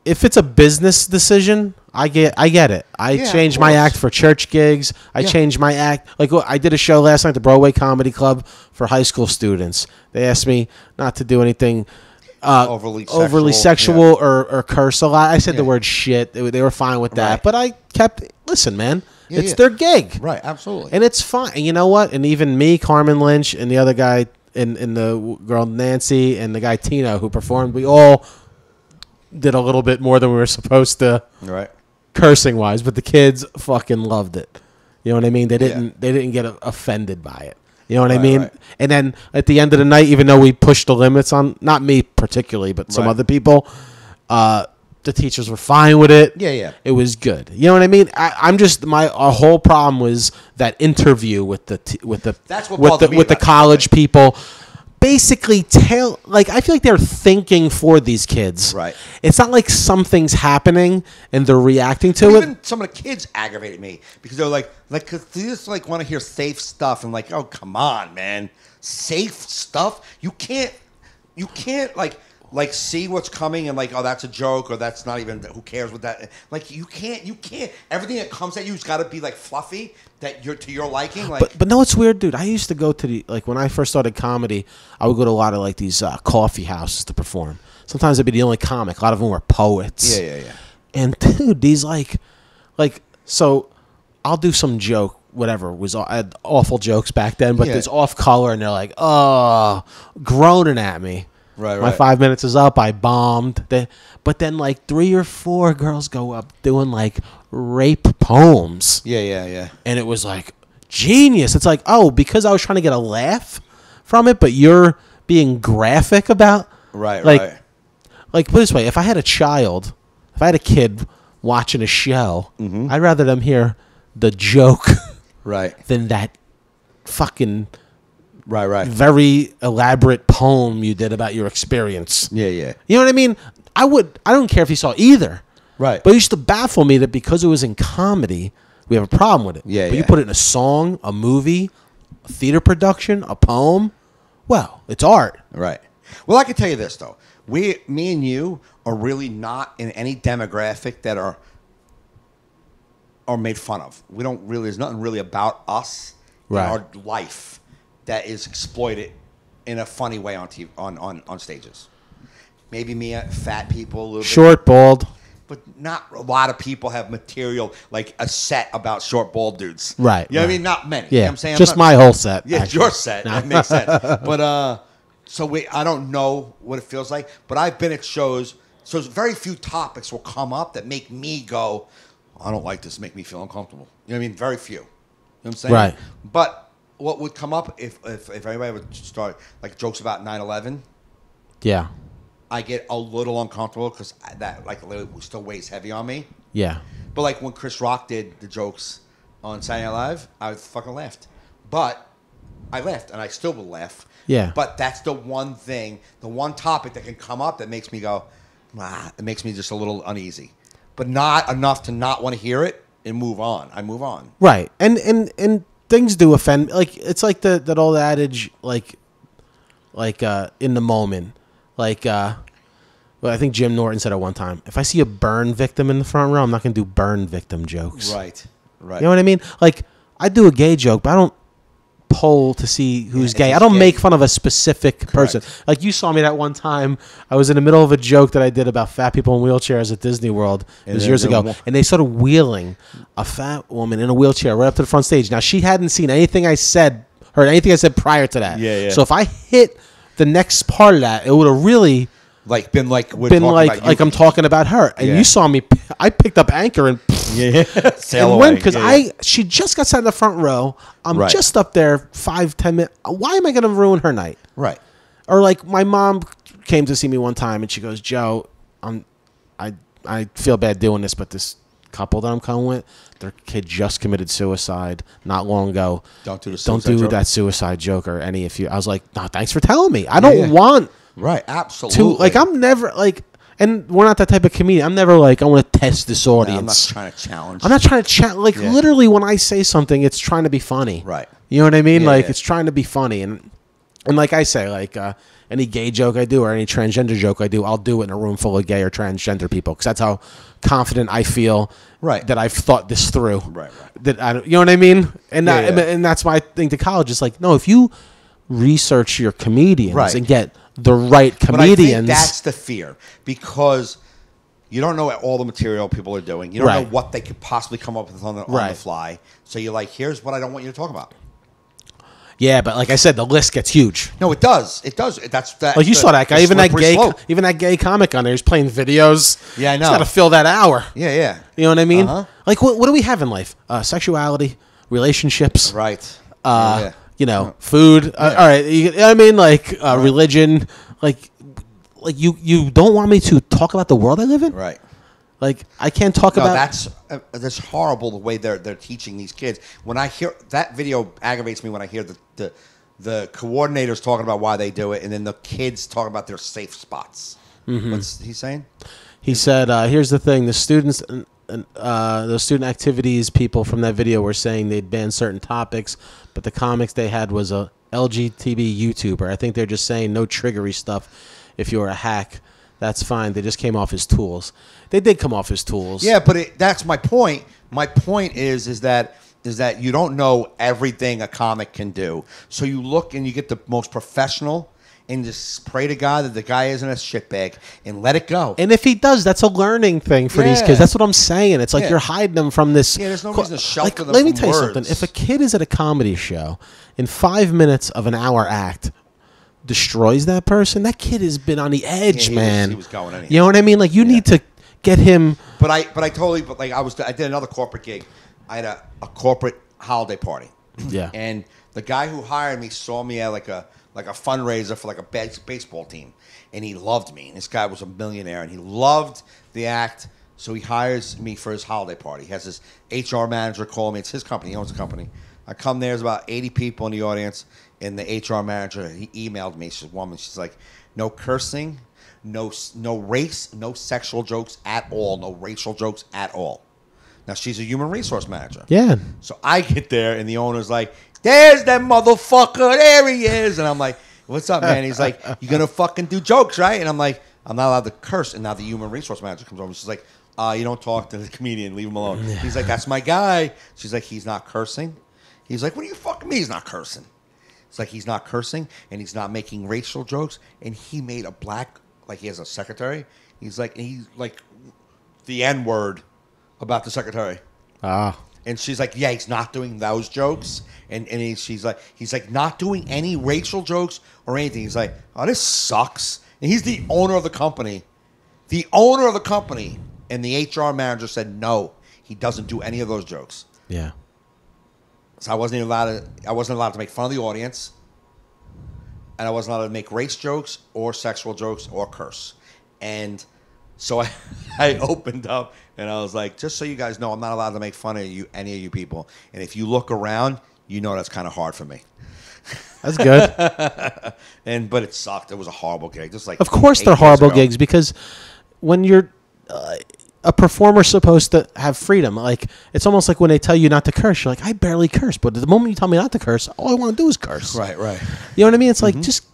If it's a business decision, I get it. I changed my act for church gigs. I changed my act. Like I did a show last night at the Broadway Comedy Club for high school students. They asked me not to do anything. Overly sexual or curse a lot. I said the word shit. They were fine with that. Right. But I kept, listen, man, it's their gig. Right, absolutely. And it's fine. And you know what? And even me, Carmen Lynch, and the other guy, and the girl Nancy, and the guy Tino who performed, we all did a little bit more than we were supposed to. Right. Cursing-wise. But the kids fucking loved it. You know what I mean? They didn't get offended by it. You know what I mean? Right. And then at the end of the night, even though we pushed the limits on, not me particularly, but some other people, The teachers were fine with it. Yeah. It was good. You know what I mean? I'm just our whole problem was that interview with the college people. Basically, I feel like they're thinking for these kids. Right. It's not like something's happening and they're reacting to it. Even some of the kids aggravated me because they're cause they just want to hear safe stuff and oh, come on, man, safe stuff. You can't see what's coming and oh, that's a joke or that's not even. Who cares what that? You can't. Everything that comes at you's got to be fluffy that you're to your liking. But no, it's weird, dude. I used to go to when I first started comedy, I would go to a lot of these coffee houses to perform. Sometimes I'd be the only comic. A lot of them were poets. Yeah. And dude, these so I'll do some joke. Whatever I had awful jokes back then, but it's off color, and they're oh, groaning at me. Right. My 5 minutes is up. I bombed. But then 3 or 4 girls go up doing rape poems. Yeah. And it was genius. It's oh, because I was trying to get a laugh from it, but you're being graphic about. Right. Put it this way: if I had a kid watching a show, I'd rather them hear the joke, right, than that fucking. Right. Very elaborate poem you did about your experience. Yeah. You know what I mean? I don't care if you saw either. Right. But it used to baffle me that because it was in comedy, we have a problem with it. Yeah. But you put it in a song, a movie, a theater production, a poem. Well, it's art. Right. Well, I can tell you this though. Me and you are really not in any demographic that are made fun of. We don't really. There's nothing really about us in our life that is exploited in a funny way on TV, on stages. Maybe me, fat people, a little short, bald, but not a lot of people have material a set about short, bald dudes. Right. You know what I mean? Not many. Yeah. You know what I'm saying? Just my whole set. Yeah, actually. your set. That makes sense. But I don't know what it feels like. But I've been at shows, so very few topics will come up that make me go, I don't like this. Make me feel uncomfortable. You know what I mean? Very few. You know what I'm saying? Right. But what would come up if anybody would start jokes about 9/11? Yeah. I get a little uncomfortable because that still weighs heavy on me. Yeah. But when Chris Rock did the jokes on Saturday Night Live, I fucking laughed. But I laughed and I still will laugh. Yeah. But that's the one thing, the one topic that can come up that makes me go, it makes me just a little uneasy. But not enough to not want to hear it and move on. I move on. Right. And things do offend. It's that old adage, in the moment, well, I think Jim Norton said it one time. If I see a burn victim in the front row, I'm not going to do burn victim jokes. Right. You know what I mean? I do a gay joke, but I don't poll to see who's gay. I don't make fun of a specific person. You saw me that one time. I was in the middle of a joke that I did about fat people in wheelchairs at Disney World. It was years ago. And they started wheeling a fat woman in a wheelchair right up to the front stage. Now, she hadn't seen anything I said, heard anything I said prior to that. Yeah. So if I hit the next part of that, it would have really... been I'm talking about her. And you saw me, I picked up anchor and... Sail and away. Because she just got sat in the front row. I'm just up there 5-10 minutes. Why am I going to ruin her night? Right. Or my mom came to see me one time and she goes, Joe, I feel bad doing this, but this couple that I'm coming with, their kid just committed suicide not long ago. Don't do that suicide joke or any of you. I was like, no, thanks for telling me. I don't want absolutely. I'm never and we're not that type of comedian. I'm never I want to test this audience. No, I'm not trying to challenge. I'm not trying to challenge. Literally, when I say something, it's trying to be funny. Right. You know what I mean? It's trying to be funny. And like I say, any gay joke I do or any transgender joke I do, I'll do it in a room full of gay or transgender people because that's how confident I feel that I've thought this through. Right. That you know what I mean? And and that's my thing to college. It's no, if you research your comedians and get the right comedians. But I think that's the fear because you don't know all the material people are doing. You don't know what they could possibly come up with on the fly. So you're here's what I don't want you to talk about. Yeah, but like I said, the list gets huge. No, it does. It does. That's that. You saw that guy. Even that gay comic on there. He's playing videos. Yeah, I know. He's got to fill that hour. Yeah. You know what I mean? What do we have in life? Sexuality, relationships. Right. Food. All right. You know what I mean? Religion. You don't want me to talk about the world I live in? Right. Like, I can't talk about... That's horrible the way they're teaching these kids. When I hear... That video aggravates me when I hear the coordinators talking about why they do it, and then the kids talking about their safe spots. Mm-hmm. What's he saying? He said, here's the thing. The students... the student activities people from that video were saying they'd ban certain topics, but the comics they had was a LGBT YouTuber. I think they're just saying no triggery stuff. If you're a hack, that's fine. They just came off as tools. They did come off as tools. Yeah, but that's my point. My point is that you don't know everything a comic can do. So you look and you get the most professional and just pray to God that the guy isn't a shitbag and let it go. And if he does, that's a learning thing for these kids. That's what I'm saying. It's like you're hiding them from this. Yeah, there's no reason to shelter them Let me from tell you words. something. If a kid is at a comedy show, in 5 minutes of an hour act, destroys that person, that kid has been on the edge, man. He was going anyhow. You know what I mean? Like, you need to get him. But I did another corporate gig. I had a corporate holiday party. Yeah. And the guy who hired me saw me at like a fundraiser for like a baseball team, and he loved me. And this guy was a millionaire, and he loved the act. So he hires me for his holiday party. He has his HR manager call me. It's his company. He owns the company. I come there. There's about 80 people in the audience, and the HR manager, he emailed me. She's a woman. She's like, no cursing, no race, no sexual jokes at all, no racial jokes at all. Now, she's a human resource manager. Yeah. So I get there, and the owner's like, there's that motherfucker. There he is. And I'm like, what's up, man? He's like, you going to fucking do jokes, right? And I'm like, I'm not allowed to curse. And now the human resource manager comes over, and she's like, you don't talk to the comedian. Leave him alone. He's like, that's my guy. She's like, he's not cursing. He's like, what do you fucking mean he's not cursing? It's like, he's not cursing, and he's not making racial jokes. And he made a black, like he has a secretary. He's like the N-word about the secretary. Ah. And she's like, yeah, he's not doing those jokes. And he's like not doing any racial jokes or anything. He's like, oh, this sucks. And he's the owner of the company. The owner of the company. And the HR manager said, no, he doesn't do any of those jokes. Yeah. So I wasn't allowed to make fun of the audience. And I wasn't allowed to make race jokes or sexual jokes or curse. And so I opened up and I was like, just so you guys know, I'm not allowed to make fun of any of you people. And if you look around, you know that's kind of hard for me. That's good. But it sucked. It was a horrible gig. Just like, of course they're horrible gigs, because when you're a performer's supposed to have freedom. Like, it's almost like when they tell you not to curse, you're like, I barely curse. But the moment you tell me not to curse, all I want to do is curse. Right. You know what I mean? It's like, just,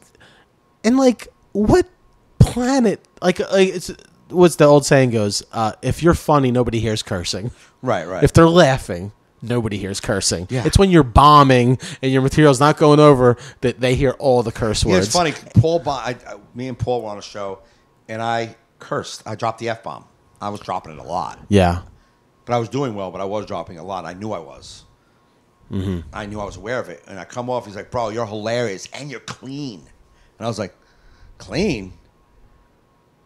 and like, what planet, like it's, what's the old saying goes, if you're funny, nobody hears cursing. Right. If they're laughing, nobody hears cursing. Yeah. It's when you're bombing and your material's not going over that they hear all the curse words. Yeah, it's funny. Me and Paul were on a show, and I cursed. I dropped the F-bomb. I was dropping it a lot. Yeah. But I was doing well, but I was dropping a lot. I knew I was. Mm-hmm. I knew I was aware of it. And I come off, he's like, bro, you're hilarious, and you're clean. And I was like, clean?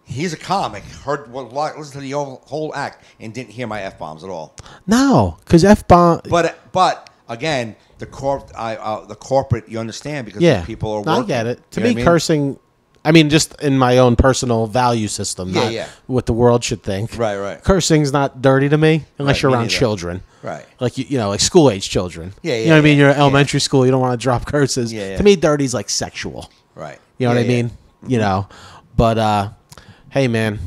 He's a comic. Listened to the whole act and didn't hear my F-bombs at all. No, because F-bomb... But again, the corporate, you understand, because people are working. I get it. To me, cursing... I mean, just in my own personal value system, not what the world should think. Right. Cursing's not dirty to me unless you're around children. Right. Like, you know, like school-age children. Yeah. You know what I mean? You're in elementary school, you don't want to drop curses. Yeah. To me, dirty's like sexual. Right. You know what I mean? Mm-hmm. You know, but hey, man,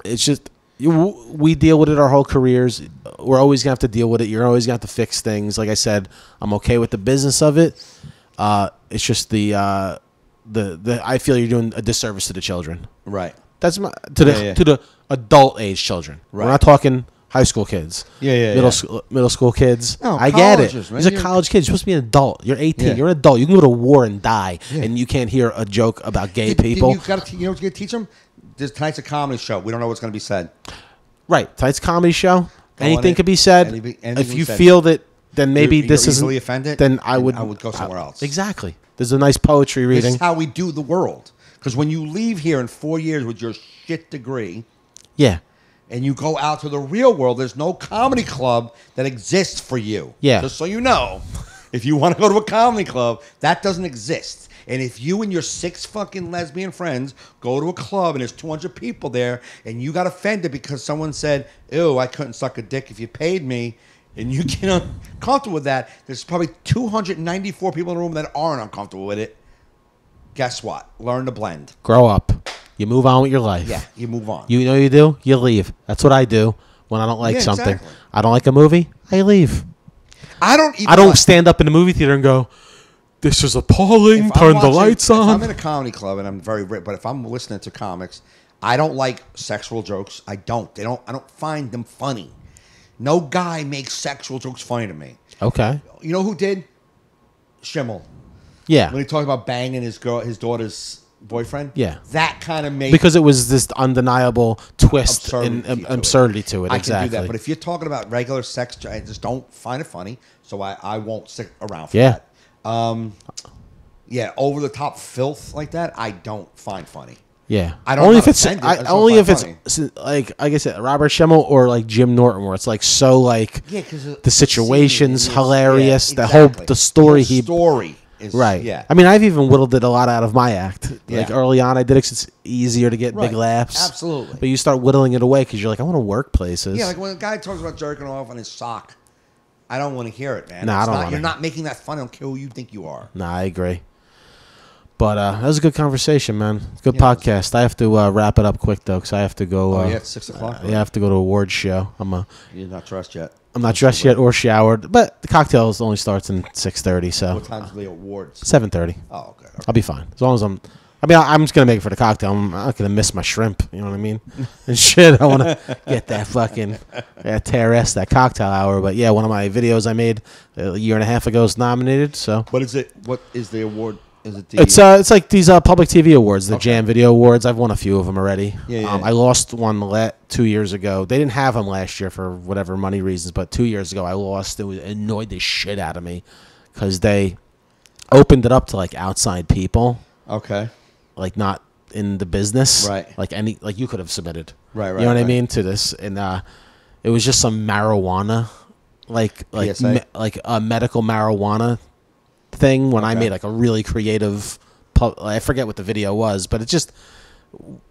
it's just we deal with it our whole careers. We're always gonna have to deal with it. You're always gonna have to fix things. Like I said, I'm okay with the business of it. It's just the I feel you're doing a disservice to the children. Right. That's to the adult age children. Right. We're not talking high school kids. Middle school kids. No, I get it. Man. These are college kids. You're supposed to be an adult. You're 18. Yeah. You're an adult. You can go to war and die, and you can't hear a joke about gay people. You know what you got to teach them? Tonight's a comedy show. We don't know what's going to be said. Right. Tonight's a comedy show. Anything could be said. If you feel that, then maybe this isn't easily offended. Then I would go somewhere else. Exactly. There's a nice poetry reading. This is how we do the world. Because when you leave here in 4 years with your shit degree, and you go out to the real world, there's no comedy club that exists for you. Yeah. Just so you know, if you want to go to a comedy club, that doesn't exist. And if you and your 6 fucking lesbian friends go to a club and there's 200 people there and you got offended because someone said, ew, I couldn't suck a dick if you paid me, and you get uncomfortable with that, there's probably 294 people in the room that aren't uncomfortable with it. Guess what? Learn to blend. Grow up. You move on with your life. Yeah, you move on. You know what you do? You leave. That's what I do when I don't like something. Exactly. I don't like a movie, I leave. I don't stand up in the movie theater and go, this is appalling, turn the lights on. If I'm in a comedy club and I'm but if I'm listening to comics, I don't like sexual jokes. I don't find them funny. No guy makes sexual jokes funny to me. Okay. You know who did? Schimmel. Yeah. When he talked about banging his daughter's boyfriend. Yeah. That kind of made... Because it was this undeniable twist and absurdity to it. I Exactly. can do that. But if you're talking about regular sex, I just don't find it funny. So I won't stick around for that. Over the top filth like that, I don't find funny. Yeah, I don't. Only if it's like I said, Robert Schimmel or like Jim Norton, where it's like so like the situation's hilarious. The story is right. Yeah, I mean, I've even whittled it a lot out of my act. Like early on, I did it 'cause it's easier to get big laughs. Absolutely, but you start whittling it away because you're like, I want to work places. Yeah, like when a guy talks about jerking off on his sock, I don't want to hear it, man. No, I don't. You're not making that fun. I don't care who you think you are. No, I agree. But that was a good conversation, man. Good podcast. I have to wrap it up quick, though, because I have to go. It's 6 o'clock. I have to go to awards show. You're not dressed yet. I'm not dressed yet or showered, but the cocktails only starts in 6:30. So what time's the awards? 7:30. Oh, okay. I'll be fine as long as I'm just gonna make it for the cocktail. I'm not gonna miss my shrimp. You know what I mean? And shit, I want to get that fucking TRS, that cocktail hour. But yeah, one of my videos I made a year and a half ago is nominated. So what is it? What is the award? Is it it's like these public TV awards, the Jam Video Awards. I've won a few of them already. I lost one 2 years ago. They didn't have them last year for whatever money reasons, but 2 years ago I lost. It annoyed the shit out of me because they opened it up to like outside people. Okay. Like not in the business. Right. Like you could have submitted. Right. You know what I mean, to this, and it was just some marijuana, like a medical marijuana thing when I made like a really creative I forget what the video was, but it just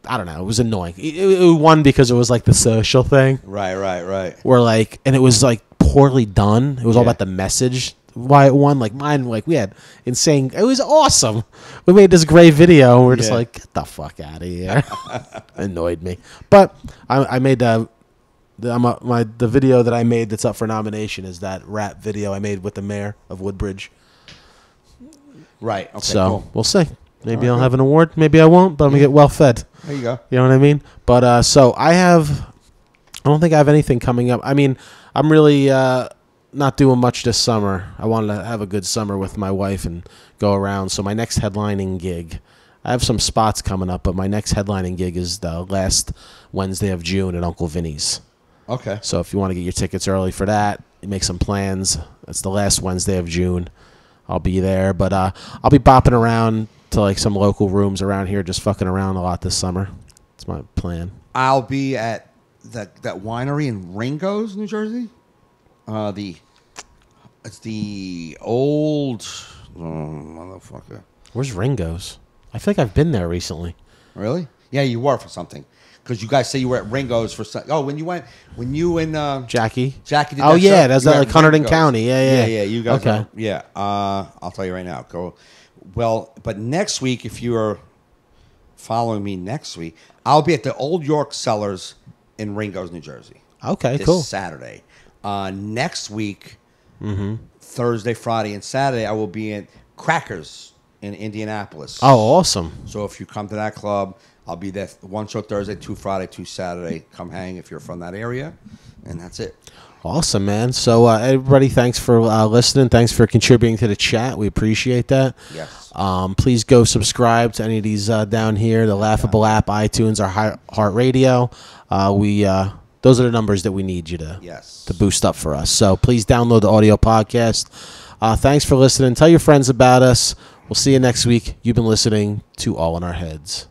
I don't know, it was annoying. It won because it was like the social thing, right where like, and it was like poorly done. It was all about the message why it won. Like mine, like we had insane, it was awesome. We made this great video and we're just like, get the fuck out of here. Annoyed me. But I made the video that I made that's up for nomination is that rap video I made with the mayor of Woodbridge. Right. Okay. So we'll see. Maybe I'll have an award. Maybe I won't. But I'm gonna get well fed. There you go. You know what I mean? But so I don't think I have anything coming up. I mean, I'm really not doing much this summer. I wanted to have a good summer with my wife and go around. So my next headlining gig, I have some spots coming up, but my next headlining gig is the last Wednesday of June at Uncle Vinny's. Okay. So if you want to get your tickets early for that, make some plans. That's the last Wednesday of June. I'll be there, but I'll be bopping around to like some local rooms around here, just fucking around a lot this summer. That's my plan. I'll be at that winery in Ringo's, New Jersey. It's the old motherfucker. Where's Ringo's? I feel like I've been there recently. Really? Yeah, you were for something. Because you guys say you were at Ringo's for something. Oh, when you and Jackie did that show, that's like Hunterdon Ringo's. County. Yeah. You guys. Okay. I'll tell you right now. Go. Well, but next week, if you are following me next week, I'll be at the Old York Cellars in Ringo's, New Jersey. Okay, this cool. Saturday. Next week, Thursday, Friday, and Saturday, I will be in Crackers in Indianapolis. Oh, awesome. So if you come to that club, I'll be there 1 show Thursday, 2 Friday, 2 Saturday. Come hang if you're from that area, and that's it. Awesome, man. So everybody, thanks for listening. Thanks for contributing to the chat. We appreciate that. Yes. Please go subscribe to any of these down here, the Laughable app, iTunes, or Heart Radio. Those are the numbers that we need you to boost up for us. So please download the audio podcast. Thanks for listening. Tell your friends about us. We'll see you next week. You've been listening to All in Our Heads.